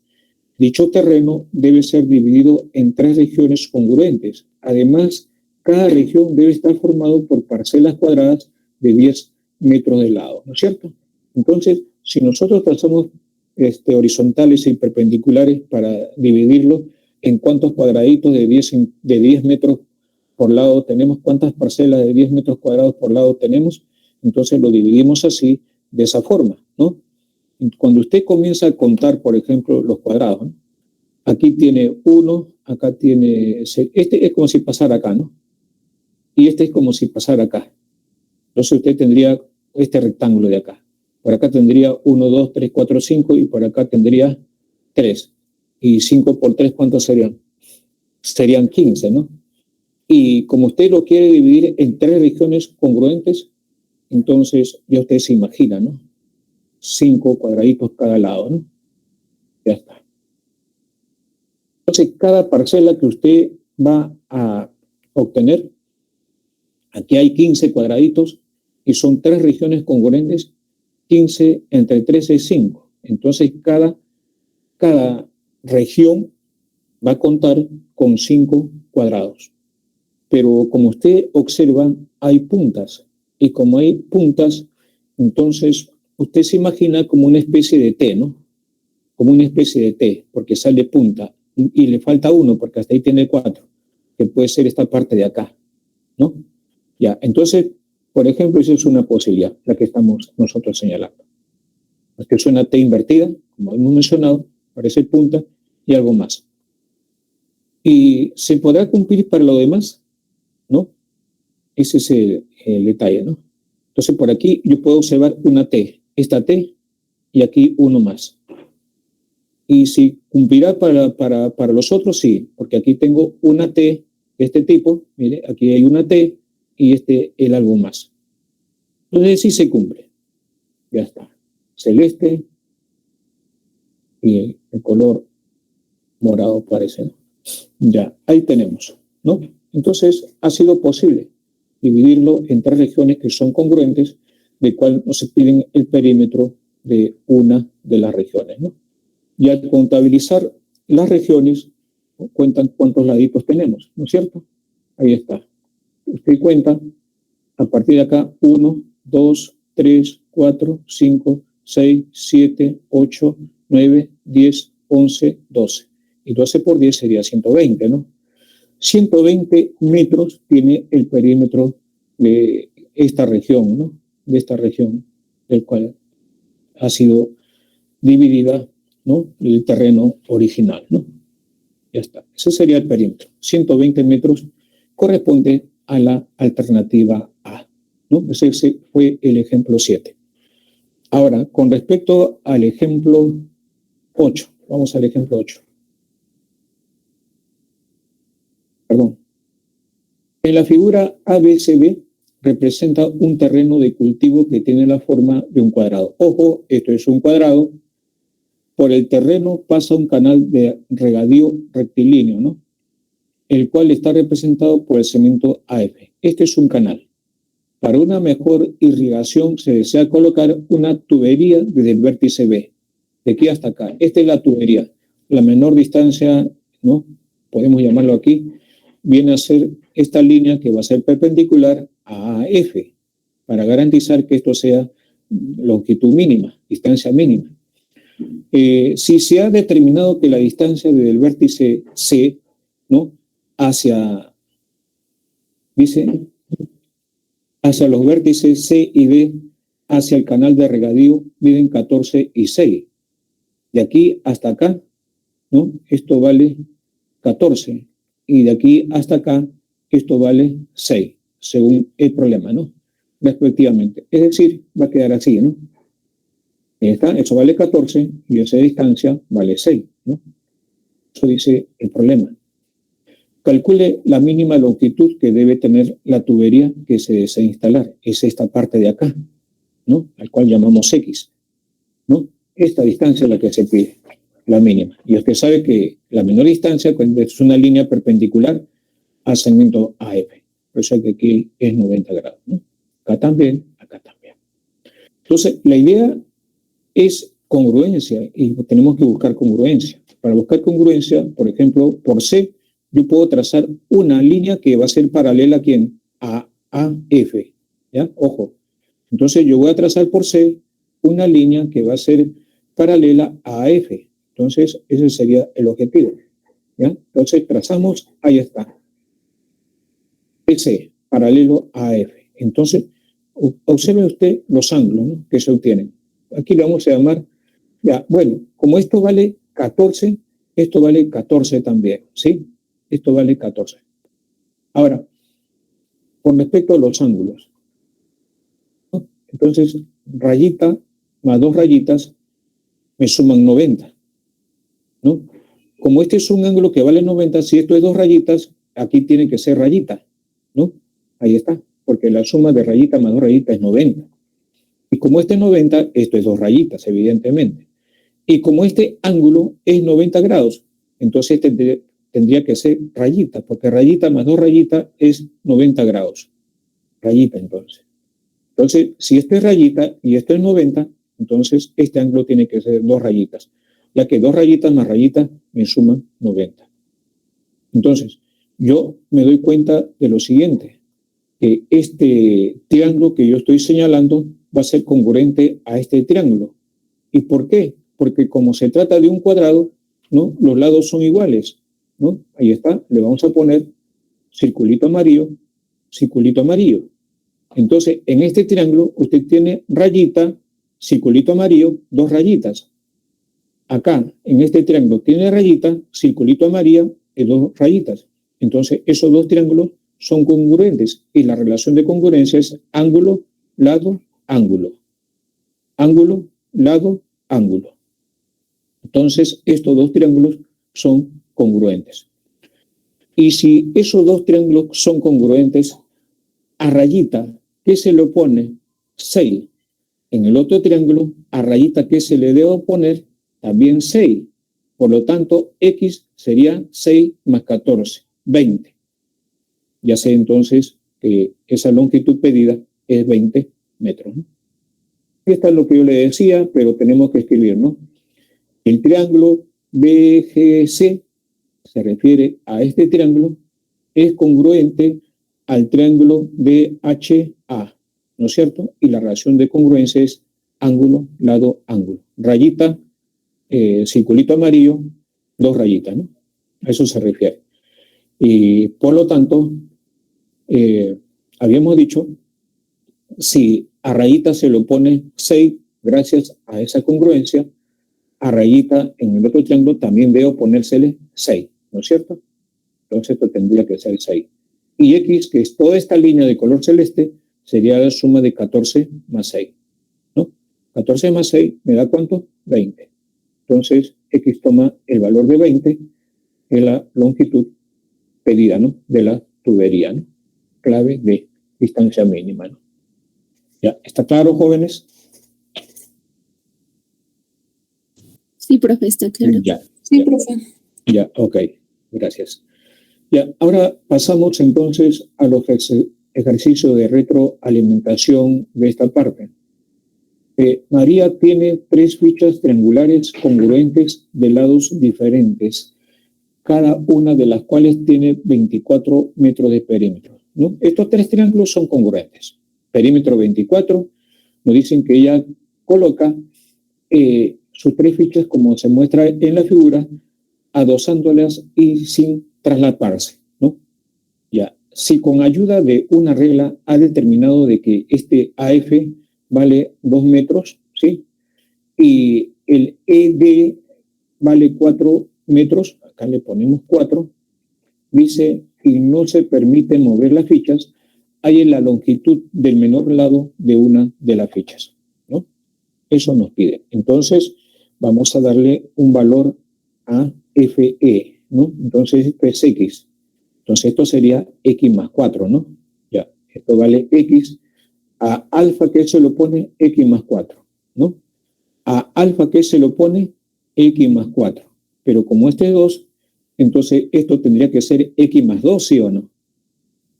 Speaker 1: Dicho terreno debe ser dividido en 3 regiones congruentes. Además, cada región debe estar formado por parcelas cuadradas de 10 metros de lado, ¿no es cierto? Entonces, si nosotros trazamos horizontales y perpendiculares para dividirlo en cuántos cuadraditos de 10 metros por lado tenemos, cuántas parcelas de 10 metros cuadrados por lado tenemos, entonces lo dividimos así, de esa forma, ¿no? Cuando usted comienza a contar, por ejemplo, los cuadrados, ¿no? Aquí tiene 1, acá tiene... Este es como si pasara acá, ¿no? Y este es como si pasara acá. Entonces usted tendría este rectángulo de acá. Por acá tendría 1, 2, 3, 4, 5 y por acá tendría 3. Y 5 por 3, ¿cuántos serían? Serían 15, ¿no? Y como usted lo quiere dividir en 3 regiones congruentes, entonces ya usted se imagina, ¿no? 5 cuadraditos cada lado, ¿no? Ya está. Entonces, cada parcela que usted va a obtener, aquí hay 15 cuadraditos y son 3 regiones congruentes, 15 entre 3 es 5. Entonces, cada región va a contar con 5 cuadrados. Pero como usted observa, hay puntas. Y como hay puntas, entonces usted se imagina como una especie de T, ¿no? Como una especie de T, porque sale punta. Y le falta 1, porque hasta ahí tiene 4, que puede ser esta parte de acá, ¿no? Ya, entonces, por ejemplo, esa es una posibilidad, la que estamos nosotros señalando. Es que suena T invertida, como hemos mencionado, parece punta, y algo más. ¿Y se podrá cumplir para lo demás? ¿No? Ese es el detalle, ¿no? Entonces, por aquí yo puedo observar una T, esta T, y aquí uno más. Y si cumplirá para los otros, sí, porque aquí tengo una T de este tipo, mire, aquí hay una T y el algo más. Entonces sí se cumple. Ya está. Celeste y el color morado parece, ¿no? Ya, ahí tenemos, ¿no? Entonces ha sido posible dividirlo en 3 regiones que son congruentes, de cual nos piden el perímetro de una de las regiones, ¿no? Y al contabilizar las regiones, ¿no?, cuentan cuántos laditos tenemos, ¿no es cierto? Ahí está. Usted cuenta, a partir de acá, 1, 2, 3, 4, 5, 6, 7, 8, 9, 10, 11, 12. Y 12 por 10 sería 120, ¿no? 120 metros tiene el perímetro de esta región, ¿no? De esta región, del cual ha sido dividida, ¿no?, el terreno original, ¿no? Ya está. Ese sería el perímetro. 120 metros corresponde a la alternativa A, ¿no? Ese fue el ejemplo 7. Ahora, con respecto al ejemplo 8, vamos al ejemplo 8. perdón. En la figura ABCD representa un terreno de cultivo que tiene la forma de un cuadrado. Ojo, esto es un cuadrado. Por el terreno pasa un canal de regadío rectilíneo, ¿no? El cual está representado por el segmento AF. Este es un canal. Para una mejor irrigación se desea colocar una tubería desde el vértice B, de aquí hasta acá. Esta es la tubería. La menor distancia, ¿no? Podemos llamarlo aquí, viene a ser esta línea que va a ser perpendicular a AF, para garantizar que esto sea longitud mínima, distancia mínima. Si se ha determinado que la distancia desde el vértice C, ¿no? hacia los vértices C y D, hacia el canal de regadío, miden 14 y 6. De aquí hasta acá, ¿no? Esto vale 14. Y de aquí hasta acá, esto vale 6, según el problema, ¿no? Respectivamente. Es decir, va a quedar así, ¿no? Eso vale 14 y esa distancia vale 6, ¿no? Eso dice el problema. Calcule la mínima longitud que debe tener la tubería que se desea instalar. Es esta parte de acá, ¿no? Al cual llamamos X, ¿no? Esta distancia es la que se pide, la mínima. Y usted sabe que la menor distancia es una línea perpendicular al segmento AF. Por eso que aquí es 90 grados, ¿no? Acá también, acá también. Entonces, la idea es congruencia y tenemos que buscar congruencia. Para buscar congruencia, por ejemplo, por C, yo puedo trazar una línea que va a ser paralela a ¿quién? A AF, ¿ya? Ojo. Entonces yo voy a trazar por C una línea que va a ser paralela a AF. Entonces ese sería el objetivo, ¿ya? Entonces trazamos, ahí está. C, paralelo a AF. Entonces, observe usted los ángulos, ¿no? Que se obtienen. Aquí le vamos a llamar, ya, bueno, como esto vale 14, esto vale 14 también, ¿sí? Esto vale 14. Ahora, con respecto a los ángulos, ¿no? Entonces, rayita más 2 rayitas me suman 90, ¿no? Como este es un ángulo que vale 90, si esto es 2 rayitas, aquí tiene que ser rayita, ¿no? Ahí está, porque la suma de rayita más 2 rayitas es 90. Y como este es 90, esto es 2 rayitas, evidentemente. Y como este ángulo es 90 grados, entonces tendría que ser rayita, porque rayita más 2 rayitas es 90 grados. Rayita, entonces. Entonces, si esto es rayita y esto es 90, entonces este ángulo tiene que ser 2 rayitas, ya que 2 rayitas más rayitas me suman 90. Entonces, yo me doy cuenta de lo siguiente, que este triángulo que yo estoy señalando va a ser congruente a este triángulo. ¿Y por qué? Porque como se trata de un cuadrado, ¿no? Los lados son iguales, ¿no? Ahí está, le vamos a poner circulito amarillo, circulito amarillo. Entonces, en este triángulo usted tiene rayita, circulito amarillo, 2 rayitas. Acá, en este triángulo, tiene rayita, circulito amarillo y 2 rayitas. Entonces, esos 2 triángulos son congruentes y la relación de congruencia es ángulo, lado, ángulo. Ángulo, lado, ángulo. Entonces, estos 2 triángulos son congruentes. Y si esos 2 triángulos son congruentes, a rayita, ¿qué se le opone? 6. En el otro triángulo, a rayita, ¿qué se le debe oponer? También 6. Por lo tanto, X sería 6 más 14, 20. Ya sé entonces que esa longitud pedida es 20 metros, ¿no? Esto es lo que yo le decía, pero tenemos que escribir, ¿no? El triángulo BGC se refiere a este triángulo, es congruente al triángulo BHA, ¿no es cierto? Y la relación de congruencia es ángulo, lado, ángulo. Rayita, circulito amarillo, 2 rayitas, ¿no? A eso se refiere. Y por lo tanto, habíamos dicho, si a rayita se le opone 6, gracias a esa congruencia, a rayita en el otro triángulo también debe oponérsele 6, ¿no es cierto? Entonces esto tendría que ser 6. Y X, que es toda esta línea de color celeste, sería la suma de 14 más 6, ¿no? 14 más 6 me da ¿cuánto? 20. Entonces X toma el valor de 20, que es la longitud pedida, ¿no? De la tubería, ¿no? Clave de distancia mínima, ¿no? ¿Ya? ¿Está claro, jóvenes?
Speaker 2: Sí, profe, está claro.
Speaker 1: Ya.
Speaker 2: Sí,
Speaker 1: Ya.
Speaker 2: profe.
Speaker 1: Ya, ok, gracias. Ya, ahora pasamos entonces a los ejercicios de retroalimentación de esta parte. María tiene 3 fichas triangulares congruentes de lados diferentes, cada una de las cuales tiene 24 metros de perímetro, ¿no? Estos 3 triángulos son congruentes. Perímetro 24, nos dicen que ella coloca sus 3 fichas, como se muestra en la figura, adosándolas y sin traslaparse, ¿no? Ya, si con ayuda de una regla ha determinado de que este AF vale 2 metros, ¿sí? Y el ED vale 4 metros, acá le ponemos 4, dice, y no se permite mover las fichas, hay en la longitud del menor lado de una de las fichas, ¿no? Eso nos pide. Entonces, vamos a darle un valor a FE, ¿no? Entonces, esto es X. Entonces, esto sería X más 4, ¿no? Ya, esto vale X. A alfa, que se lo pone X más 4, ¿no? A alfa, que se lo pone X más 4. Pero como este es 2, entonces esto tendría que ser X más 2, ¿sí o no?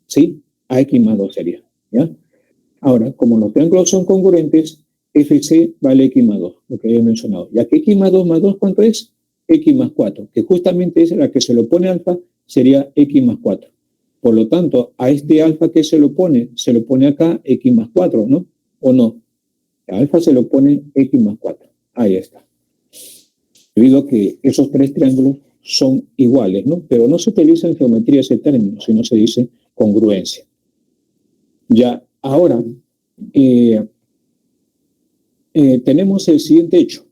Speaker 1: ¿Sí? A X más 2 sería, ¿ya? Ahora, como los triángulos son congruentes, FC vale X más 2, lo que había mencionado. Ya que X más 2, ¿cuánto es? X más 4, que justamente es la que se lo pone alfa, sería X más 4. Por lo tanto, a este alfa que se lo pone acá X más 4, ¿no? ¿O no? A alfa se lo pone X más 4. Ahí está. Debido a que esos 3 triángulos son iguales, ¿no? Pero no se utiliza en geometría ese término, sino se dice congruencia. Ya, ahora, tenemos el siguiente hecho.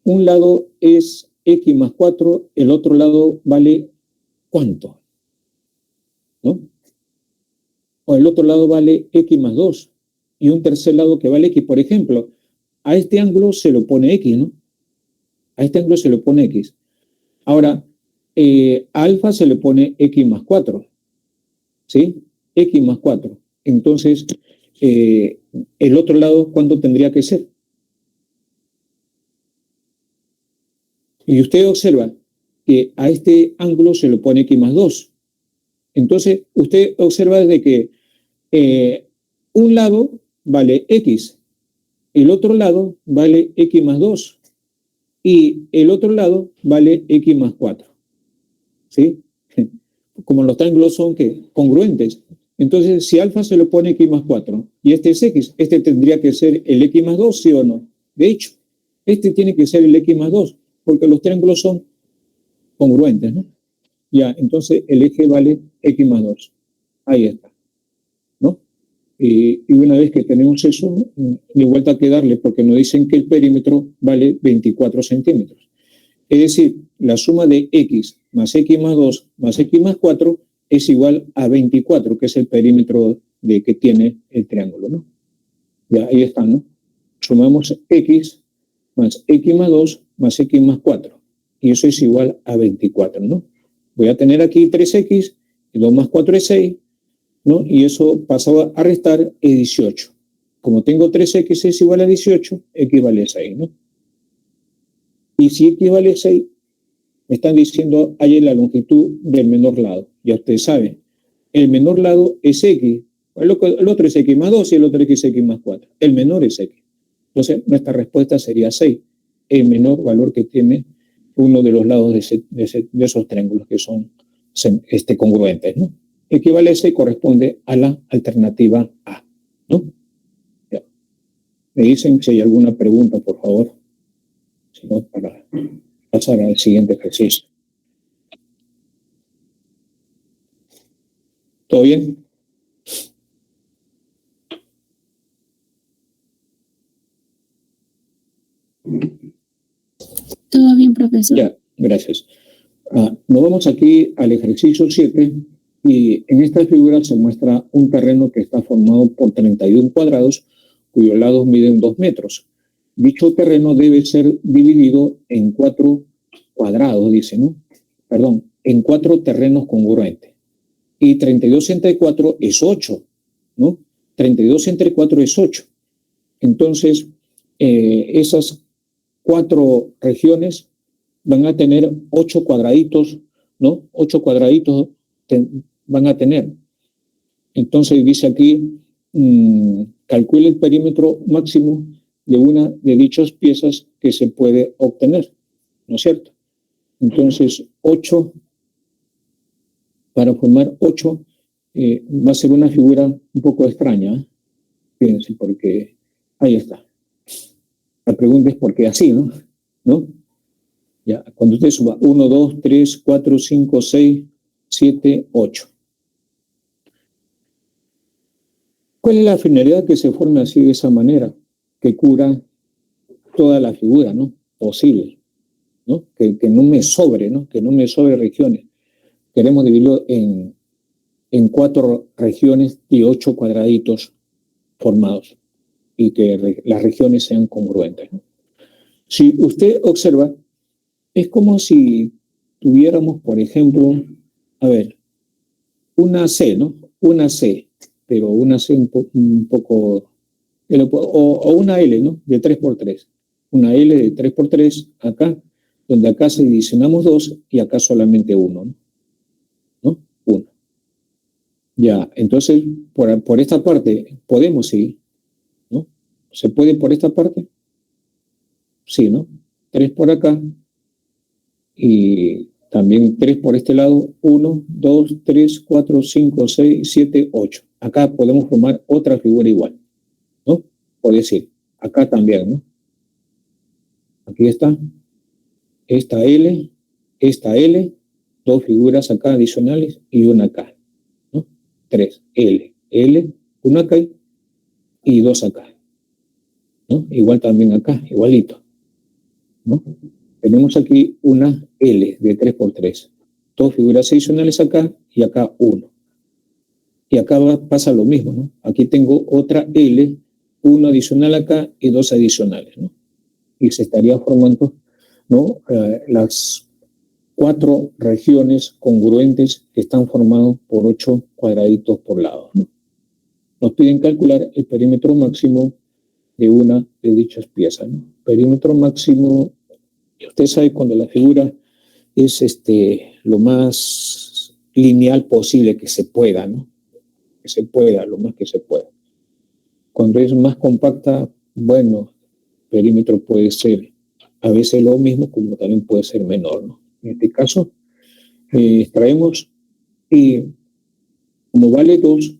Speaker 1: Un lado es X más 4, el otro lado vale ¿cuánto? ¿No? O el otro lado vale X más 2 y un tercer lado que vale X. Por ejemplo, a este ángulo se lo pone X, ¿no? A este ángulo se le pone X. Ahora, a alfa se le pone X más 4, ¿sí? X más 4. Entonces, el otro lado, ¿cuánto tendría que ser? Y usted observa que a este ángulo se le pone X más 2. Entonces, usted observa desde que un lado vale X, el otro lado vale X más 2 y el otro lado vale X más 4. ¿Sí? Como los triángulos son ¿qué? Congruentes. Entonces, si alfa se le pone X más 4 y este es X, este tendría que ser el X más 2, ¿sí o no? De hecho, este tiene que ser el X más 2, porque los triángulos son congruentes, ¿no? Ya, entonces el eje vale X más 2. Ahí está, ¿no? Y una vez que tenemos eso, ni vuelta que darle, porque nos dicen que el perímetro vale 24 centímetros. Es decir, la suma de X más X más 2 más X más 4 es igual a 24, que es el perímetro que tiene el triángulo, ¿no? Ya, ahí están, ¿no? Sumamos X más X más 2 más X más 4. Y eso es igual a 24, ¿no? Voy a tener aquí 3X, y 2 más 4 es 6, ¿no? Y eso pasaba a restar es 18. Como tengo 3X es igual a 18, X vale 6, ¿no? Y si X vale 6, me están diciendo ahí la longitud del menor lado. Ya ustedes saben, el menor lado es X, el otro es X más 2 y el otro es X más 4. El menor es X. Entonces, nuestra respuesta sería 6, el menor valor que tiene uno de los lados de esos triángulos que son congruentes, ¿no? X vale 6 corresponde a la alternativa A, ¿no? Ya. Me dicen si hay alguna pregunta, por favor, si no, para pasar al siguiente ejercicio. ¿Todo bien?
Speaker 2: Todo bien, profesor.
Speaker 1: Ya, gracias. Nos vamos aquí al ejercicio 7 y en esta figura se muestra un terreno que está formado por 31 cuadrados cuyos lados miden 2 metros. Dicho terreno debe ser dividido en 4 cuadrados, dice, ¿no? en 4 terrenos congruentes. Y 32 entre 4 es 8, ¿no? 32 entre 4 es 8. Entonces, esas 4 regiones van a tener 8 cuadraditos, ¿no? 8 cuadraditos van a tener. Entonces dice aquí, calcule el perímetro máximo de una de dichas piezas que se puede obtener, ¿no es cierto? Entonces, 8, para formar 8, va a ser una figura un poco extraña, ¿eh? Fíjense, porque ahí está. La pregunta es por qué así, ¿no? ¿No? Ya, cuando usted suba 1, 2, 3, 4, 5, 6, 7, 8. ¿Cuál es la finalidad que se forme así de esa manera? Que cubra toda la figura, ¿no? Posible, ¿no? Que no me sobre, ¿no? Que no me sobre regiones. Queremos dividirlo en 4 regiones y 8 cuadraditos formados y que las regiones sean congruentes, ¿no? Si usted observa, es como si tuviéramos, por ejemplo, a ver, una C, ¿no? Una C, pero una C un poco, o una L, ¿no? De 3x3. Una L de 3x3 acá, donde acá se adicionamos 2 y acá solamente 1, ¿no? ¿No? 1. Ya, entonces, por esta parte podemos seguir, ¿no? ¿Se puede por esta parte? Sí, ¿no? 3 por acá y también 3 por este lado. 1, 2, 3, 4, 5, 6, 7, 8. Acá podemos formar otra figura igual, ¿no? Por decir, acá también, ¿no? Aquí está esta L, 2 figuras acá adicionales y una acá, ¿no? 3, L, una acá y 2 acá, ¿no? Igual también acá, igualito, ¿no? Tenemos aquí una L de 3x3, 2 figuras adicionales acá y acá 1. Y acá pasa lo mismo, ¿no? Aquí tengo otra L, 1 adicional acá y 2 adicionales, ¿no? Y se estaría formando, ¿no? Las 4 regiones congruentes que están formadas por 8 cuadraditos por lado, ¿no? Nos piden calcular el perímetro máximo de una de dichas piezas, ¿no? Perímetro máximo, usted sabe cuando la figura es lo más lineal posible que se pueda, ¿no? Que se pueda, lo más que se pueda. Cuando es más compacta, bueno, perímetro puede ser a veces lo mismo, como también puede ser menor, ¿no? En este caso, extraemos y como vale 2,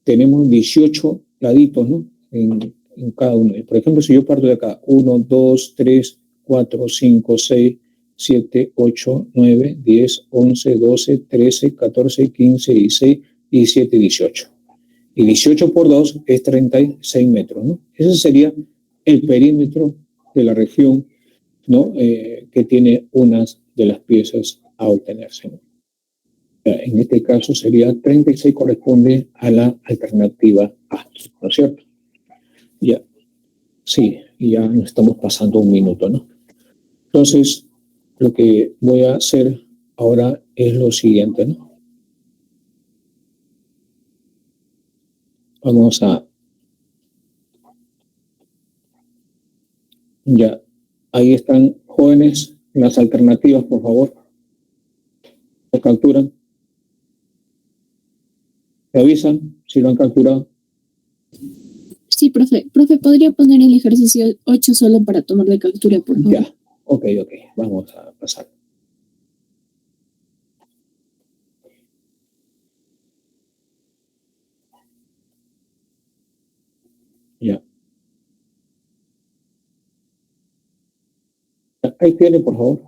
Speaker 1: tenemos 18 laditos, ¿no? En cada uno. Por ejemplo, si yo parto de acá, 1, 2, 3, 4, 5, 6, 7, 8, 9, 10, 11, 12, 13, 14, 15, 16, 17, 18. Y 18 por 2 es 36 metros, ¿no? Ese sería el perímetro de la región, ¿no? Que tiene unas de las piezas a obtenerse, ¿no? En este caso sería 36, corresponde a la alternativa A, ¿no es cierto? Ya, sí, ya nos estamos pasando un minuto, ¿no? Entonces, lo que voy a hacer ahora es lo siguiente, ¿no? Vamos a... Ya, ahí están, jóvenes, las alternativas, por favor. ¿Lo capturan? ¿Me avisan si lo han capturado?
Speaker 2: Sí, profe. Profe, ¿podría poner el ejercicio 8 solo para tomar de captura, por favor?
Speaker 1: Ya, ok, vamos a pasar. Ya. Ahí tienen, por favor.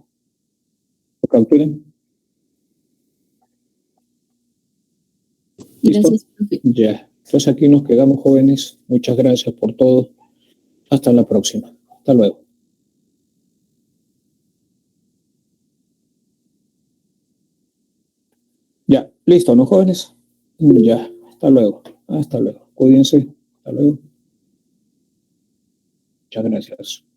Speaker 1: Lo capturen.
Speaker 2: Gracias, profe.
Speaker 1: Ya. Entonces aquí nos quedamos, jóvenes. Muchas gracias por todo. Hasta la próxima. Hasta luego. Ya, listo, ¿no, jóvenes? Ya, hasta luego. Hasta luego. Cuídense. Hasta luego. Muchas gracias.